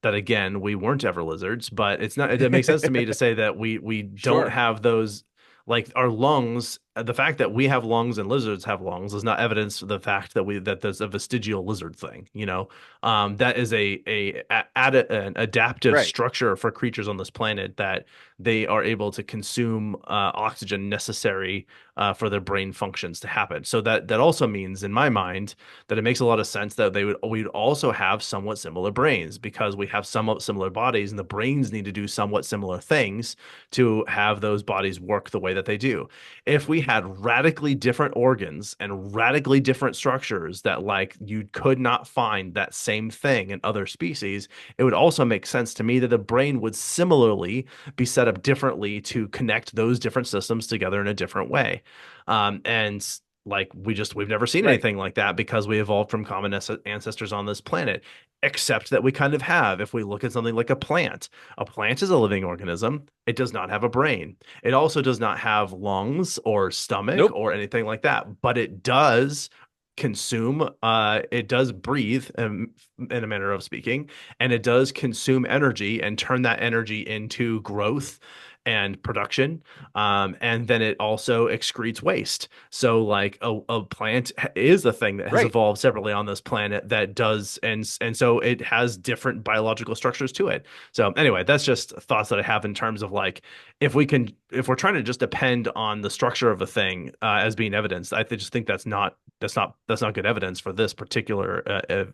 that, again, we weren't ever lizards, but it's not, it makes sense to me to say that we don't Sure. have those, like our lungs. The fact that we have lungs and lizards have lungs is not evidence of the fact that there's a vestigial lizard thing, that is an adaptive Right. structure for creatures on this planet, that they are able to consume oxygen necessary for their brain functions to happen. So that also means, in my mind, that it makes a lot of sense that we'd also have somewhat similar brains, because we have somewhat similar bodies, and the brains need to do somewhat similar things to have those bodies work the way that they do. If we had radically different organs and radically different structures that like you could not find that same thing in other species, it would also make sense to me that the brain would similarly be set up differently to connect those different systems together in a different way. And like we've never seen Right. anything like that because we evolved from common ancestors on this planet, except that we kind of have. If we look at something like a plant is a living organism. It does not have a brain. It also does not have lungs or stomach Nope. or anything like that, but it does consume, it does breathe, in a manner of speaking, and it does consume energy and turn that energy into growth and production. And then it also excretes waste. So like a plant is a thing that has Right. evolved separately on this planet that does, and so it has different biological structures to it. So anyway, that's just thoughts that I have in terms of like, if we're trying to just depend on the structure of a thing as being evidence, just think that's not good evidence for this particular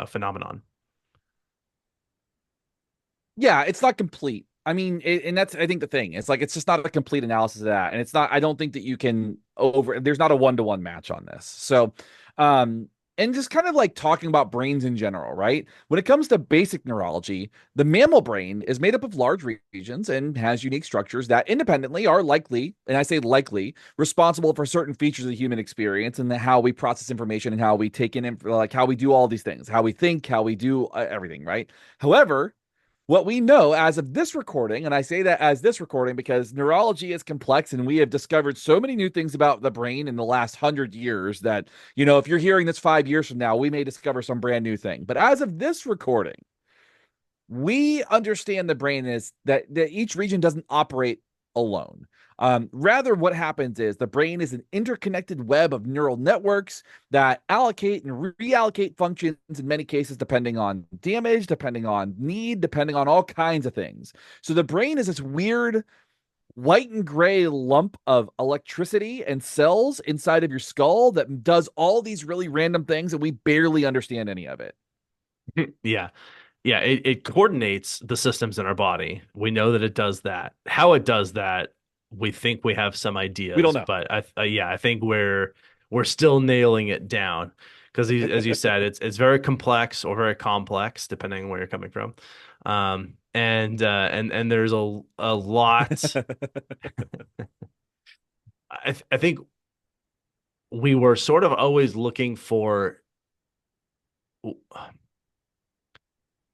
phenomenon. Yeah, it's not complete. I mean, and that's I think the thing. It's like it's just not a complete analysis of that, and it's not. I don't think that you can over. There's not a 1-to-1 match on this. So, um, and just kind of like talking about brains in general, right? When it comes to basic neurology, the mammal brain is made up of large regions and has unique structures that independently are likely, and I say likely, responsible for certain features of the human experience and how we process information and how we take in, like how we do all these things, how we think, how we do everything, right? However, what we know as of this recording, and I say that as this recording because neurology is complex and we have discovered so many new things about the brain in the last 100 years that, if you're hearing this 5 years from now, we may discover some brand new thing. But as of this recording, we understand the brain is that each region doesn't operate alone. Rather, what happens is the brain is an interconnected web of neural networks that allocate and reallocate functions in many cases, depending on damage, depending on need, depending on all kinds of things. So the brain is this weird white and gray lump of electricity and cells inside of your skull that does all these really random things, and we barely understand any of it. Yeah. Yeah, it coordinates the systems in our body. We know that it does that. How it does that, we think we have some We don't ideas, know. but yeah, I think we're still nailing it down because, as you said, it's very complex or very complex depending on where you're coming from. And there's a lot. I think we were sort of always looking for,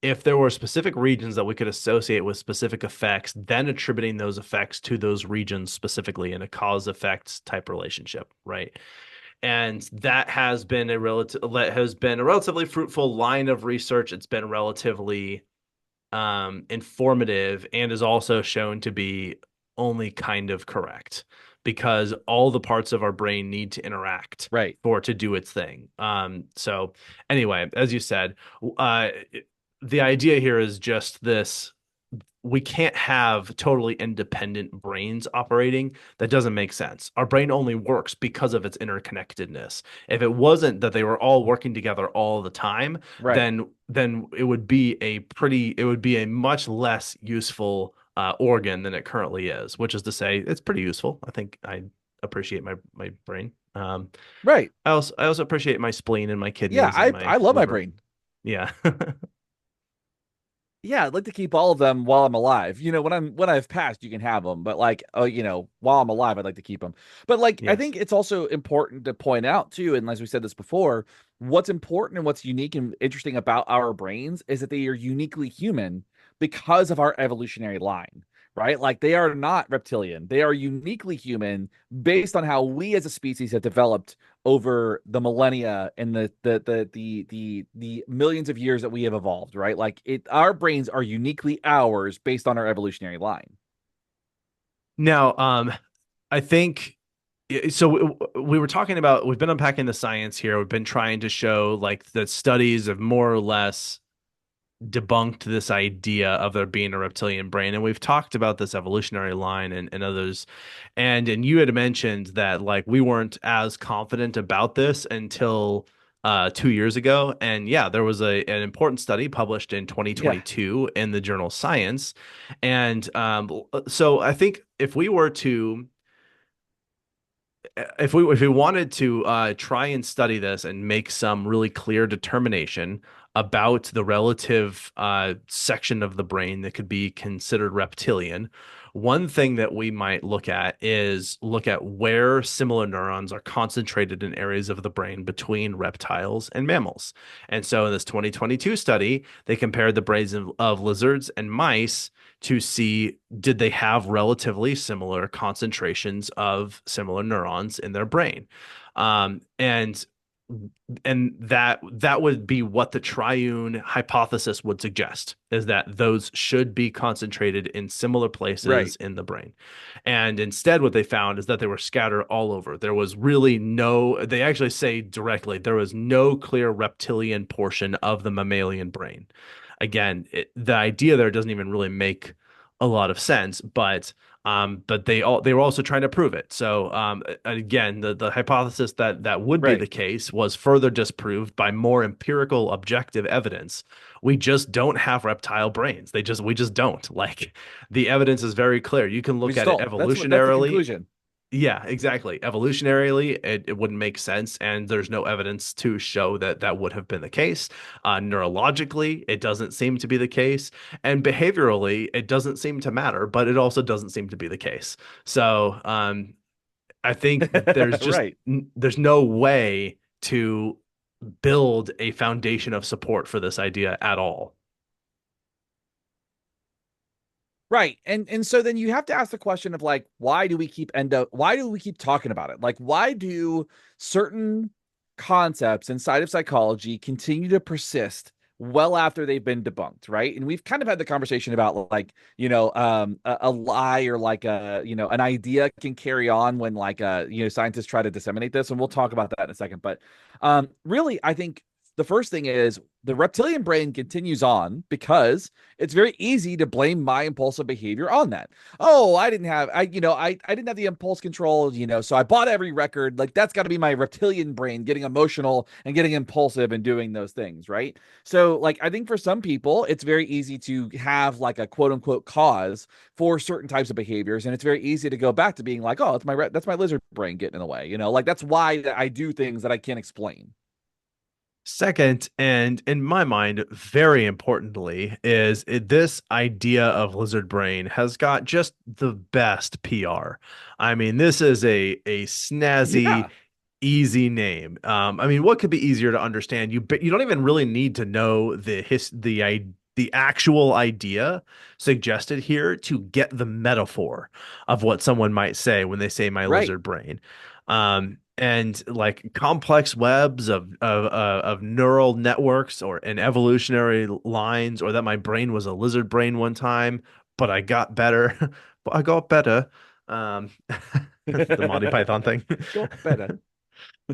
if there were specific regions that we could associate with specific effects, then attributing those effects to those regions specifically in a cause effect type relationship, right? And that has been a relatively fruitful line of research. It's been relatively informative, and is also shown to be only kind of correct, because all the parts of our brain need to interact Right. for it to do its thing. So anyway, as you said, uh, the idea here is just this: we can't have totally independent brains operating. That doesn't make sense. Our brain only works because of its interconnectedness. If it wasn't that they were all working together all the time, Right. then it would be a much less useful organ than it currently is, which is to say it's pretty useful. I think I appreciate my brain. Right. I also appreciate my spleen and my Yeah, kidneys and I my love my liver. brain. Yeah. Yeah, I'd like to keep all of them while I'm alive. When I've passed, you can have them, but like, while I'm alive, I'd like to keep them. But like, I Yes. think it's also important to point out too, and as we said this before, what's important and what's unique and interesting about our brains is that they are uniquely human because of our evolutionary line, right? Like they are not reptilian. They are uniquely human based on how we as a species have developed over the millennia and the millions of years that we have evolved, right? Like our brains are uniquely ours based on our evolutionary line. Now, I think so. We were talking about, we've been unpacking the science here. We've been trying to show like the studies have more or less debunked this idea of there being a reptilian brain. And we've talked about this evolutionary line and others. And you had mentioned that like we weren't as confident about this until 2 years ago. And yeah, there was an important study published in Yeah. 2022 in the journal Science. And so I think if we wanted to try and study this and make some really clear determination about the relative section of the brain that could be considered reptilian, one thing that we might look at where similar neurons are concentrated in areas of the brain between reptiles and mammals. And so in this 2022 study, they compared the brains of lizards and mice to see did they have relatively similar concentrations of similar neurons in their brain. Um, and that would be what the triune hypothesis would suggest, is that those should be concentrated in similar Right. places in the brain. And instead what they found is that they were scattered all over. There was really no, they actually say directly, there was no clear reptilian portion of the mammalian brain. Again, the idea there doesn't even really make a lot of sense, but they were also trying to prove it. So again, the hypothesis that would be Right. the case was further disproved by more empirical, objective evidence. We just don't have reptile brains. We just don't. Like the evidence is very clear. You can We look just at it don't. That's the evolutionarily. conclusion. Yeah, exactly. Evolutionarily, it wouldn't make sense, and there's no evidence to show that that would have been the case. Neurologically, it doesn't seem to be the case, and behaviorally, it doesn't seem to matter, but it also doesn't seem to be the case. So, I think Right. there's no way to build a foundation of support for this idea at all. Right. And so then you have to ask the question of like, why do we keep talking about it? Like, why do certain concepts inside of psychology continue to persist well after they've been debunked, right? And we've kind of had the conversation about like, a lie or like an idea can carry on when like scientists try to disseminate this, and we'll talk about that in a second. But really, I think the first thing is the reptilian brain continues on because it's very easy to blame my impulsive behavior on that. Oh, I didn't have the impulse control, so I bought every record. Like that's got to be my reptilian brain getting emotional and getting impulsive and doing those things, right? So like I think for some people it's very easy to have like a quote unquote cause for certain types of behaviors, and it's very easy to go back to being like, "Oh, that's my lizard brain getting in the way." Like that's why I do things that I can't explain. Second, and in my mind, very importantly, this idea of lizard brain has got just the best PR. I mean, this is a snazzy, Yeah. easy name. I mean, what could be easier to understand? You don't even really need to know the actual idea suggested here to get the metaphor of what someone might say when they say my Right. lizard brain. And like complex webs of neural networks or and evolutionary lines, or that my brain was a lizard brain one time, but I got better. But I got better. Um, The Monty Python thing. Go better.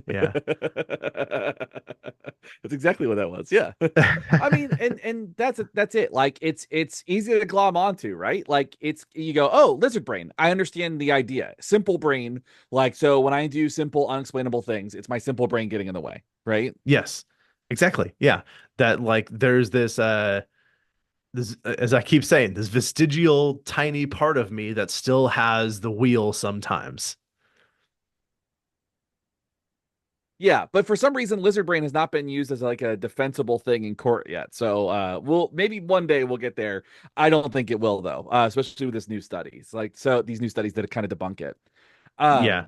Yeah. That's exactly what that was. Yeah. I mean, and that's it. Like it's easy to glom onto, right? Like it's you go, oh, lizard brain. I understand the idea. Simple brain. Like so when I do simple, unexplainable things, it's my simple brain getting in the way, right? Yes. Exactly. Yeah. That like there's this as I keep saying, this vestigial tiny part of me that still has the wheel sometimes. Yeah, but for some reason, lizard brain has not been used as like a defensible thing in court yet. So we'll maybe one day we'll get there. I don't think it will though, especially with this new studies. Like so these new studies that kind of debunk it. Yeah. Um,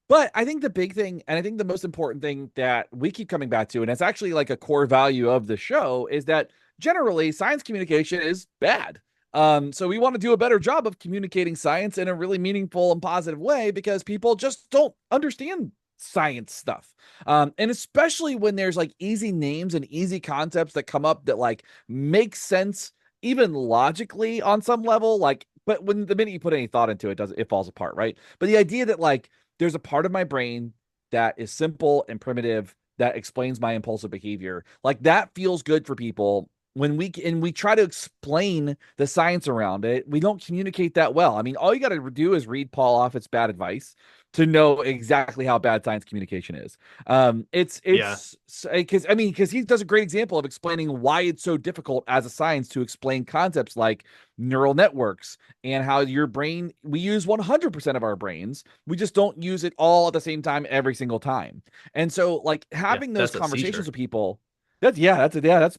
but I think the big thing, and I think the most important thing that we keep coming back to, and it's actually like a core value of the show, is that generally science communication is bad. So we want to do a better job of communicating science in a really meaningful and positive way because people just don't understand science stuff. And especially when there's like easy names and easy concepts that come up that like make sense even logically on some level, like but when the minute you put any thought into it, does it falls apart, right? But the idea that like there's a part of my brain that is simple and primitive that explains my impulsive behavior. Like that feels good for people when we try to explain the science around it. We don't communicate that well. I mean, all you got to do is read Paul Offit's Bad Advice to know exactly how bad science communication is. Yeah. It's because he does a great example of explaining why it's so difficult as a science to explain concepts like neural networks and how your brain, we use 100% of our brains, we just don't use it all at the same time every single time. And so like Yeah. having those That's a conversations seizure. with people, that's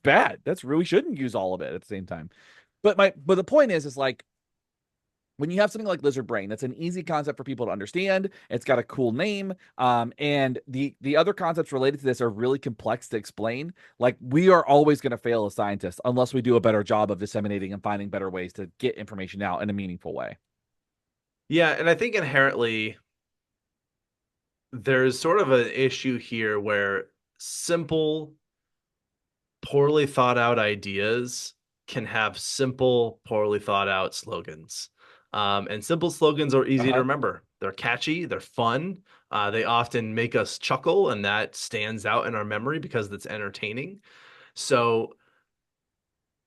bad. That's really shouldn't use all of it at the same time. But the point is like when you have something like lizard brain, that's an easy concept for people to understand. It's got a cool name, and the other concepts related to this are really complex to explain. Like we are always going to fail as scientists unless we do a better job of disseminating and finding better ways to get information out in a meaningful way. Yeah, and I think inherently there's sort of an issue here where simple, poorly thought out ideas can have simple, poorly thought out slogans. And simple slogans are Uh easy to huh. remember. They're catchy, they're fun. They often make us chuckle, and that stands out in our memory because it's entertaining. So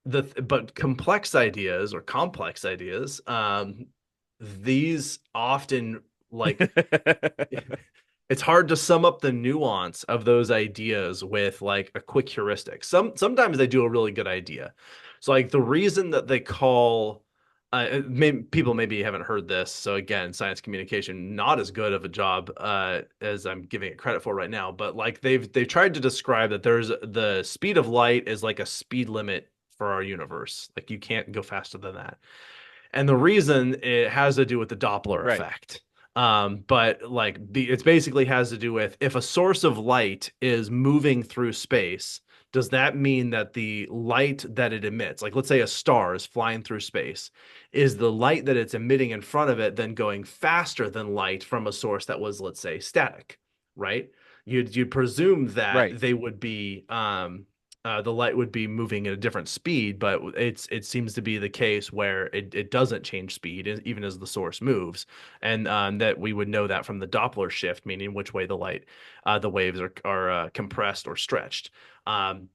but complex ideas or complex ideas, these often like it's hard to sum up the nuance of those ideas with like a quick heuristic. Sometimes they do a really good idea. So like the reason that they call people maybe haven't heard this. So again, science communication not as good of a job as I'm giving it credit for right now, but like they've tried to describe that there's the speed of light is like a speed limit for our universe. Like you can't go faster than that. And the reason it has to do with the Doppler Right. effect. But like it's basically has to do with if a source of light is moving through space, does that mean that the light that it emits, like let's say a star is flying through space, is the light that it's emitting in front of it then going faster than light from a source that was, let's say, static, right? You'd presume Right. that they would be the light would be moving at a different speed, but it seems to be the case where it doesn't change speed even as the source moves, and that we would know that from the Doppler shift, meaning which way the waves are compressed or stretched. Um,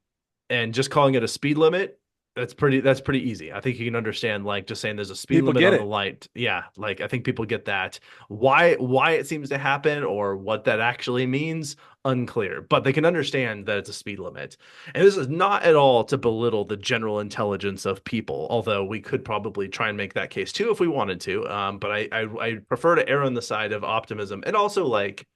and just calling it a speed limit, that's pretty easy. I think you can understand like just saying there's a speed People limit get on the it. light. Yeah, like I think people get that. Why it seems to happen or what that actually means, unclear. But they can understand that it's a speed limit. And this is not at all to belittle the general intelligence of people, although we could probably try and make that case too if we wanted to. But I prefer to err on the side of optimism and also like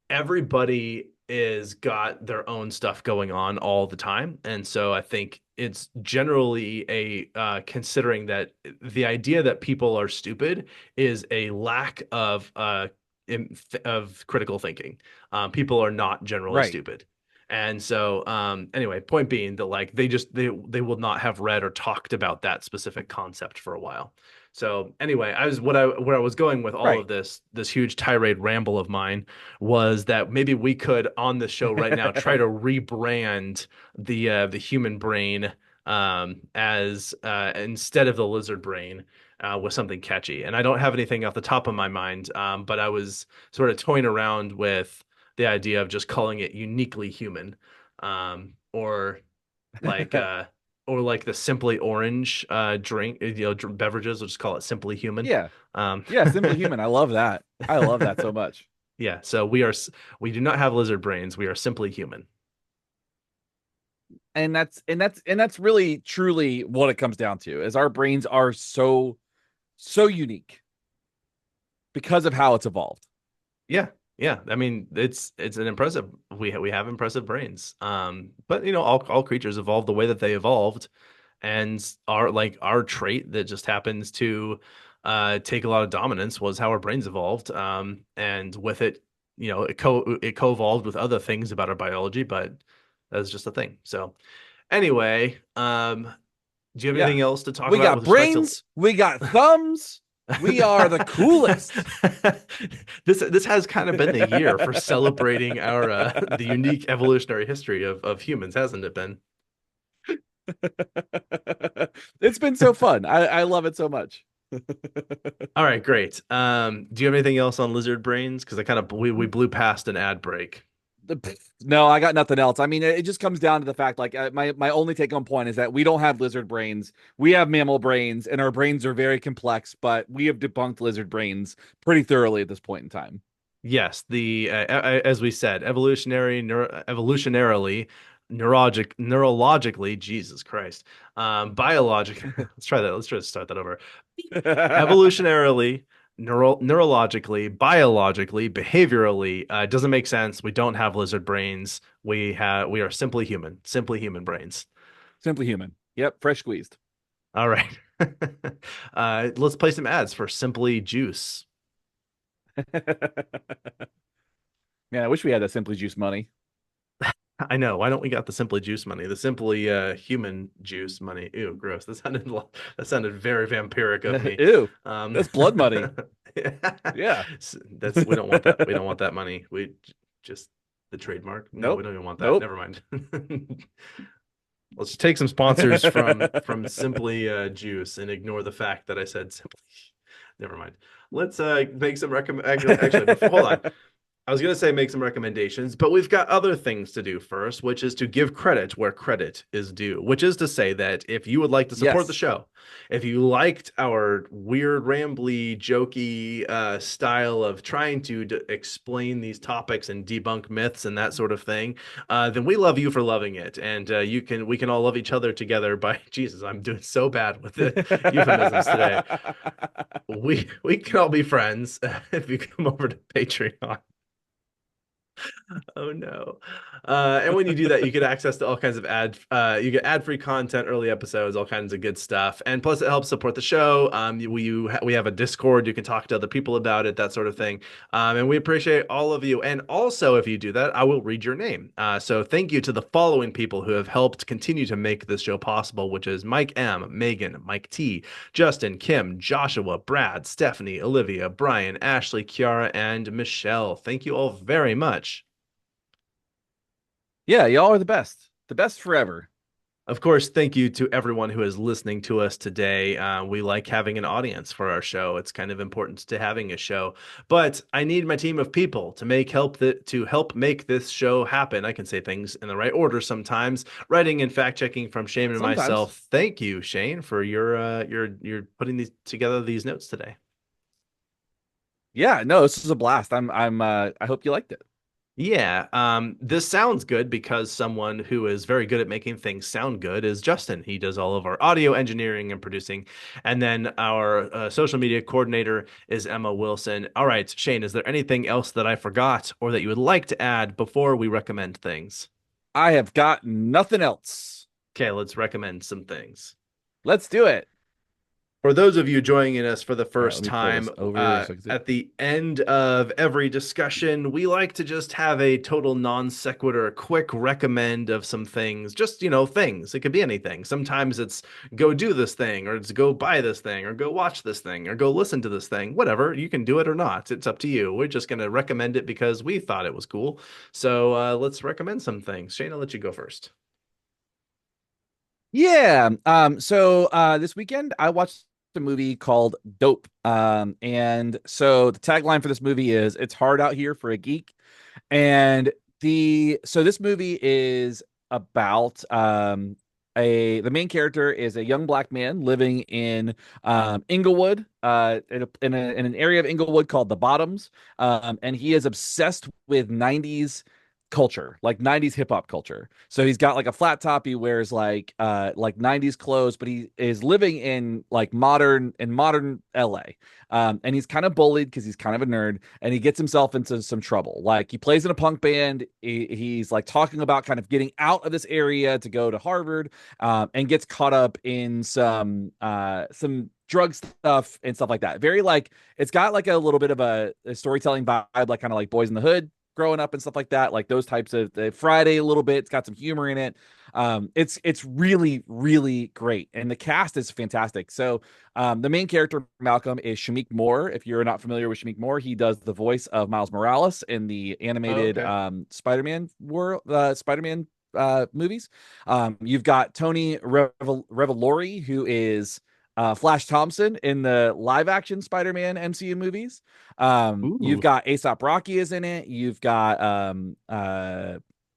everybody is got their own stuff going on all the time, and so I think it's generally a considering that the idea that people are stupid is a lack of critical thinking. People are not generally Right. stupid. And so anyway, point being that like they will not have read or talked about that specific concept for a while. So anyway, I was where I was going with all of Right. this huge tirade ramble of mine was that maybe we could on the show right now try to rebrand the human brain as instead of the lizard brain with something catchy. And I don't have anything off the top of my mind, but I was sort of toying around with the idea of just calling it uniquely human, or like the Simply Orange drink, beverages. We'll just call it Simply Human. Yeah. Um, Yeah, Simply Human. I love that. I love that so much. yeah, so we do not have lizard brains. We are simply human. And that's really truly what it comes down to, is our brains are so unique because of how it's evolved. Yeah, yeah. I mean, it's an impressive. We have impressive brains. But all creatures evolved the way that they evolved, and our trait that just happens to take a lot of dominance was how our brains evolved. And with it, it co-evolved with other things about our biology, but that's just a thing. So anyway, do you have Yeah. anything else to talk We about got with respect to brains, we got thumbs, we are the coolest. this has kind of been the year for celebrating our the unique evolutionary history of humans, hasn't it been? It's been so fun. I love it so much. All right, great. Do you have anything else on lizard brains? Because I kind of we blew past an ad break. No, I got nothing else. I mean, it just comes down to the fact, like, my only take home point is that we don't have lizard brains. We have mammal brains, and our brains are very complex, but we have debunked lizard brains pretty thoroughly at this point in time. Yes, the as we said, evolutionarily, neurologically, Jesus Christ, biologic. Let's try that. Let's try to start that over. Evolutionarily, neurologically, biologically, behaviorally, it doesn't make sense. We don't have lizard brains. We are simply human brains. Simply human. Yep, fresh squeezed. All right. Let's play some ads for Simply Juice. Man, I wish we had that Simply Juice money. I know. Why don't we got the Simply Juice money? The Simply Human Juice money. Ew, gross. That sounded very vampiric of me. Ew, Um, that's blood money. yeah. Yeah. That's we don't want that. We don't want that money. We just the trademark. No, we Nope. don't even want that. Nope. Never mind. Let's take some sponsors from Simply Juice and ignore the fact that I said Simply. Never mind. Let's make some recommend. Actually, hold on. I was going to say make some recommendations, but we've got other things to do first, which is to give credit where credit is due, which is to say that if you would like to support the Yes. show, if you liked our weird, rambly, jokey style of trying to explain these topics and debunk myths and that sort of thing, then we love you for loving it. And we can all love each other together by Jesus, I'm doing so bad with the euphemisms today. We can all be friends if you come over to Patreon. Oh no. And when you do that, you get access to all kinds of you get ad-free content, early episodes, all kinds of good stuff. And plus it helps support the show. We have a Discord, you can talk to other people about it, that sort of thing. And we appreciate all of you. And also, if you do that, I will read your name. So thank you to the following people who have helped continue to make this show possible, which is Mike M, Megan, Mike T, Justin, Kim, Joshua, Brad, Stephanie, Olivia, Brian, Ashley, Kiara, and Michelle. Thank you all very much. Yeah, y'all are the best. The best forever. Of course, thank you to everyone who is listening to us today. We like having an audience for our show. It's kind of important to having a show, but I need my team of people to help make this show happen. I can say things in the right order sometimes. Writing and fact checking from Shane and Sometimes. myself. Thank you, Shane, for your putting these notes today. Yeah, no, this is a blast. I hope you liked it. Yeah, this sounds good because someone who is very good at making things sound good is Justin. He does all of our audio engineering and producing. And then our social media coordinator is Emma Wilson. All right, Shane, is there anything else that I forgot or that you would like to add before we recommend things? I have got nothing else. Okay, let's recommend some things. Let's do it. For those of you joining us for the All right, first let me pull time, this over so I can see. at the end of every discussion, we like to just have a total non sequitur, quick recommend of some things. Just, things. It could be anything. Sometimes it's go do this thing, or it's go buy this thing, or go watch this thing, or go listen to this thing. Whatever. You can do it or not. It's up to you. We're just going to recommend it because we thought it was cool. So let's recommend some things. Shane, I'll let you go first. Yeah. So this weekend I watched a movie called Dope. And so the tagline for this movie is "It's hard out here for a geek." And this movie is about the main character is a young black man living in Inglewood, in an area of Inglewood called the Bottoms. And he is obsessed with 90s culture, like 90s hip hop culture. So he's got like a flat top, he wears like 90s clothes, but he is living in like modern LA. And he's kind of bullied because he's kind of a nerd, and he gets himself into some trouble. Like he plays in a punk band. He's like talking about kind of getting out of this area to go to Harvard, and gets caught up in some drug stuff and stuff like that. Very like it's got like a little bit of a storytelling vibe, like kind of like Boys in the Hood growing up and stuff like that, like those types of Friday a little bit. It's got some humor in it. It's really great, and the cast is fantastic. So the main character Malcolm is Shamik Moore. If you're not familiar with Shamik Moore, he does the voice of Miles Morales in the Oh, animated okay. Spider-Man movies. You've got Tony Revolori, who is Flash Thompson in the live action Spider-Man MCU movies. You've Ooh. got Aesop Rocky is in it. You've got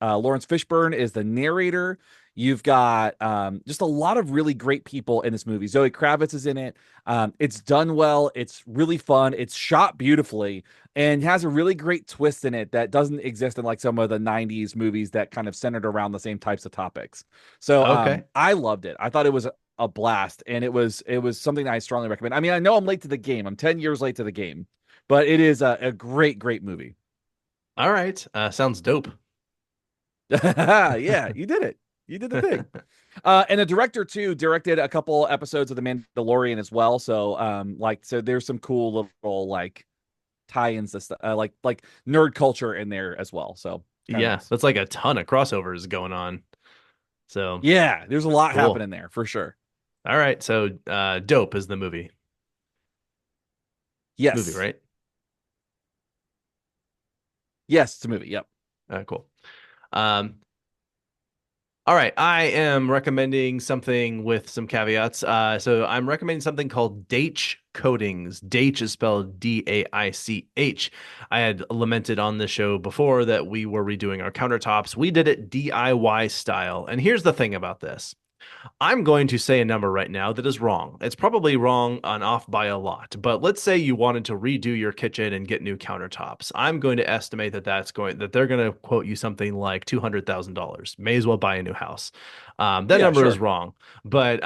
Lawrence Fishburne is the narrator. You've got just a lot of really great people in this movie. Zoe Kravitz is in it. It's done well. It's really fun. It's shot beautifully and has a really great twist in it that doesn't exist in like some of the 90s movies that kind of centered around the same types of topics. So Okay. I loved it. I thought it was a blast, and it was something that I strongly recommend. I mean, I know I'm late to the game. I'm 10 years late to the game, but it is a great movie. All right. Sounds dope. Yeah, you did it. You did the thing. And the director too directed a couple episodes of The Mandalorian as well. So so there's some cool little like tie-ins to like nerd culture in there as well. So kind of Yeah, nice. that's like a ton of crossovers going on. So Yeah, there's a lot cool. happening there for sure. All right. So Dope is the movie. It's a movie, Yes. right? Yes, it's a movie. Yep. Cool. Um, all right. I am recommending something with some caveats. So I'm recommending something called Daich Coatings. Daich is spelled Daich. I had lamented on the show before that we were redoing our countertops. We did it DIY style. And here's the thing about this. I'm going to say a number right now that is wrong. It's probably wrong and off by a lot, but let's say you wanted to redo your kitchen and get new countertops. I'm going to estimate that they're going to quote you something like $200,000. May as well buy a new house. That Yeah, number is sure. wrong, but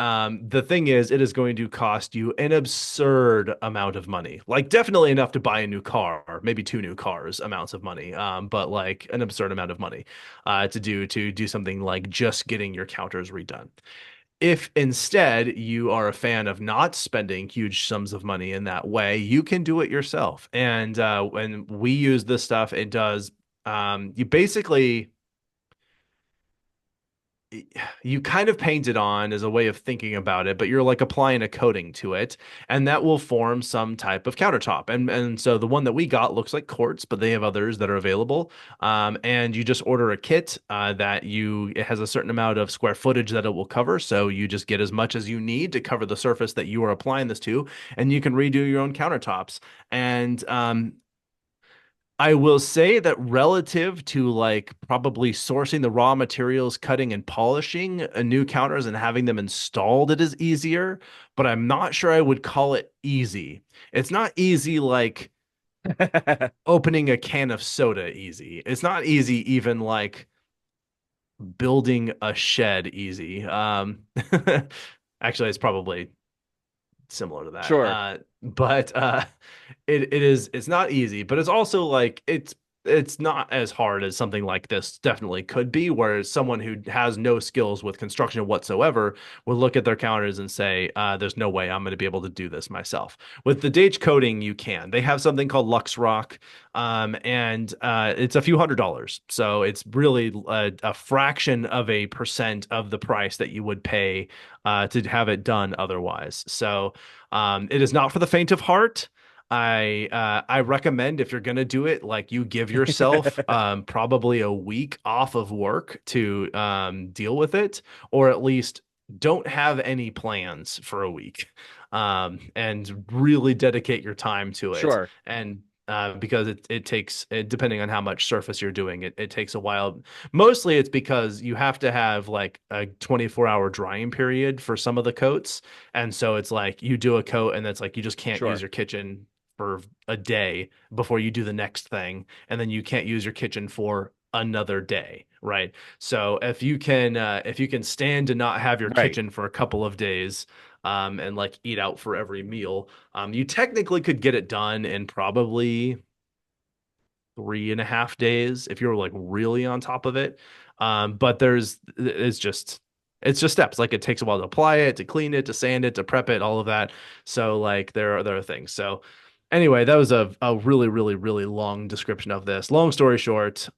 the thing is, it is going to cost you an absurd amount of money, like definitely enough to buy a new car, maybe two new cars, amounts of money, but like an absurd amount of money to do something like just getting your counters redone. If instead you are a fan of not spending huge sums of money in that way, you can do it yourself. And when we use this stuff, it does. You basically you kind of paint it on as a way of thinking about it, but you're like applying a coating to it, and that will form some type of countertop. And so the one that we got looks like quartz, but they have others that are available. And you just order a kit it has a certain amount of square footage that it will cover, so you just get as much as you need to cover the surface that you are applying this to, and you can redo your own countertops. And I will say that relative to like probably sourcing the raw materials, cutting and polishing new counters and having them installed, it is easier, but I'm not sure I would call it easy. It's not easy like opening a can of soda easy. It's not easy even like building a shed easy. Actually, it's probably similar to that. Sure. But it's not easy, but it's also like it's not as hard as something like this definitely could be, whereas someone who has no skills with construction whatsoever would look at their counters and say, there's no way I'm going to be able to do this myself. With the Dage coating, you can. They have something called Lux Rock, and it's a few $100s. So it's really a fraction of a percent of the price that you would pay to have it done otherwise. So it is not for the faint of heart. I recommend if you're gonna do it, like you give yourself probably a week off of work to deal with it, or at least don't have any plans for a week, and really dedicate your time to it. Sure. And because it takes, depending on how much surface you're doing, it takes a while. Mostly it's because you have to have like a 24-hour drying period for some of the coats. And so it's like you do a coat and it's like you just can't use Sure. your kitchen for a day before you do the next thing. And then you can't use your kitchen for another day, right? So if you can stand to not have your Right. kitchen for a couple of days, and like eat out for every meal, you technically could get it done in probably 3.5 days if you're like really on top of it. But it's just steps. Like it takes a while to apply it, to clean it, to sand it, to prep it, all of that. So like there are things. So anyway, that was a really, really, really long description of this. Long story short,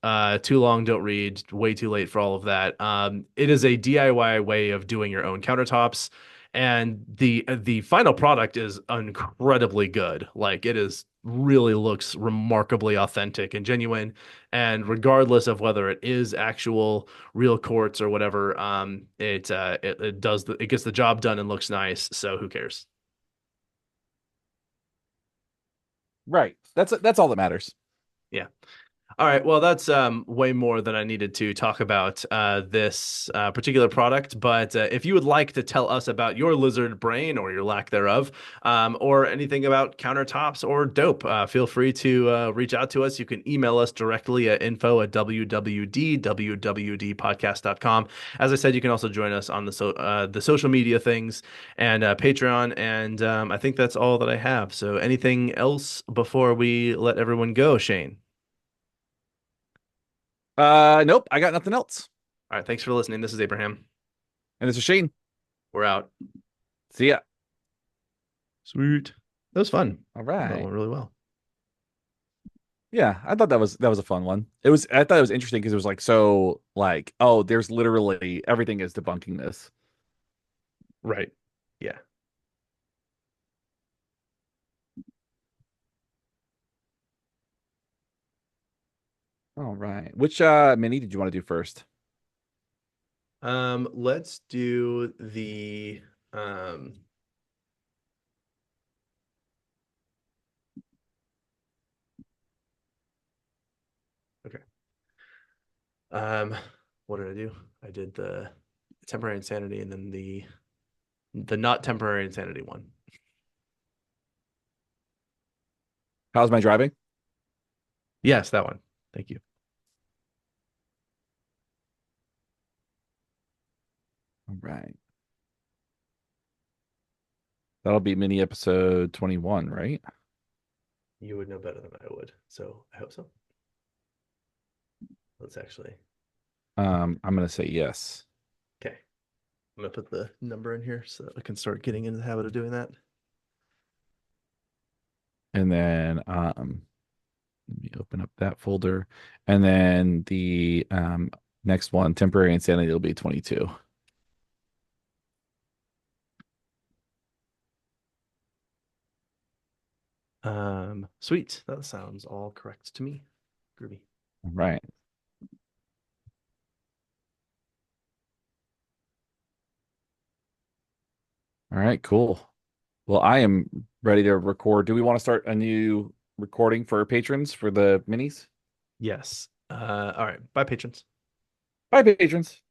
too long, don't read, way too late for all of that. It is a DIY way of doing your own countertops, and the final product is incredibly good. Like it is really looks remarkably authentic and genuine. And regardless of whether it is actual real quartz or whatever, it gets the job done and looks nice. So who cares? Right. That's all that matters. Yeah. All right. Well, that's way more than I needed to talk about this particular product. But if you would like to tell us about your lizard brain or your lack thereof, or anything about countertops or dope, feel free to reach out to us. You can email us directly at info@wwd.podcast.com. As I said, you can also join us on the social media things and Patreon. And I think that's all that I have. So anything else before we let everyone go, Shane? Nope, I got nothing else. All right. Thanks for listening. This is Abraham. And it's a shame. We're out. See ya. Sweet. That was fun. All That right. went really well. Yeah, I thought that was a fun one. I thought it was interesting because it was like so like, oh, there's literally everything is debunking this. Right. Yeah. All right. Which mini did you want to do first? Let's do the okay. Um what did I do? I did the temporary insanity and then the not temporary insanity one. How's my driving? Yes, that one. Thank you. All right. That'll be mini episode 21, right? You would know better than I would. So I hope so. Let's actually I'm gonna say yes. okay. I'm gonna put the number in here so I can start getting into the habit of doing that. And then let me open up that folder. And then the next one, temporary insanity, will be 22. Sweet. That sounds all correct to me. Groovy. All right. All right, cool. Well, I am ready to record. Do we want to start a new recording for our patrons for the minis? Yes. All right. Bye, patrons. Bye, patrons.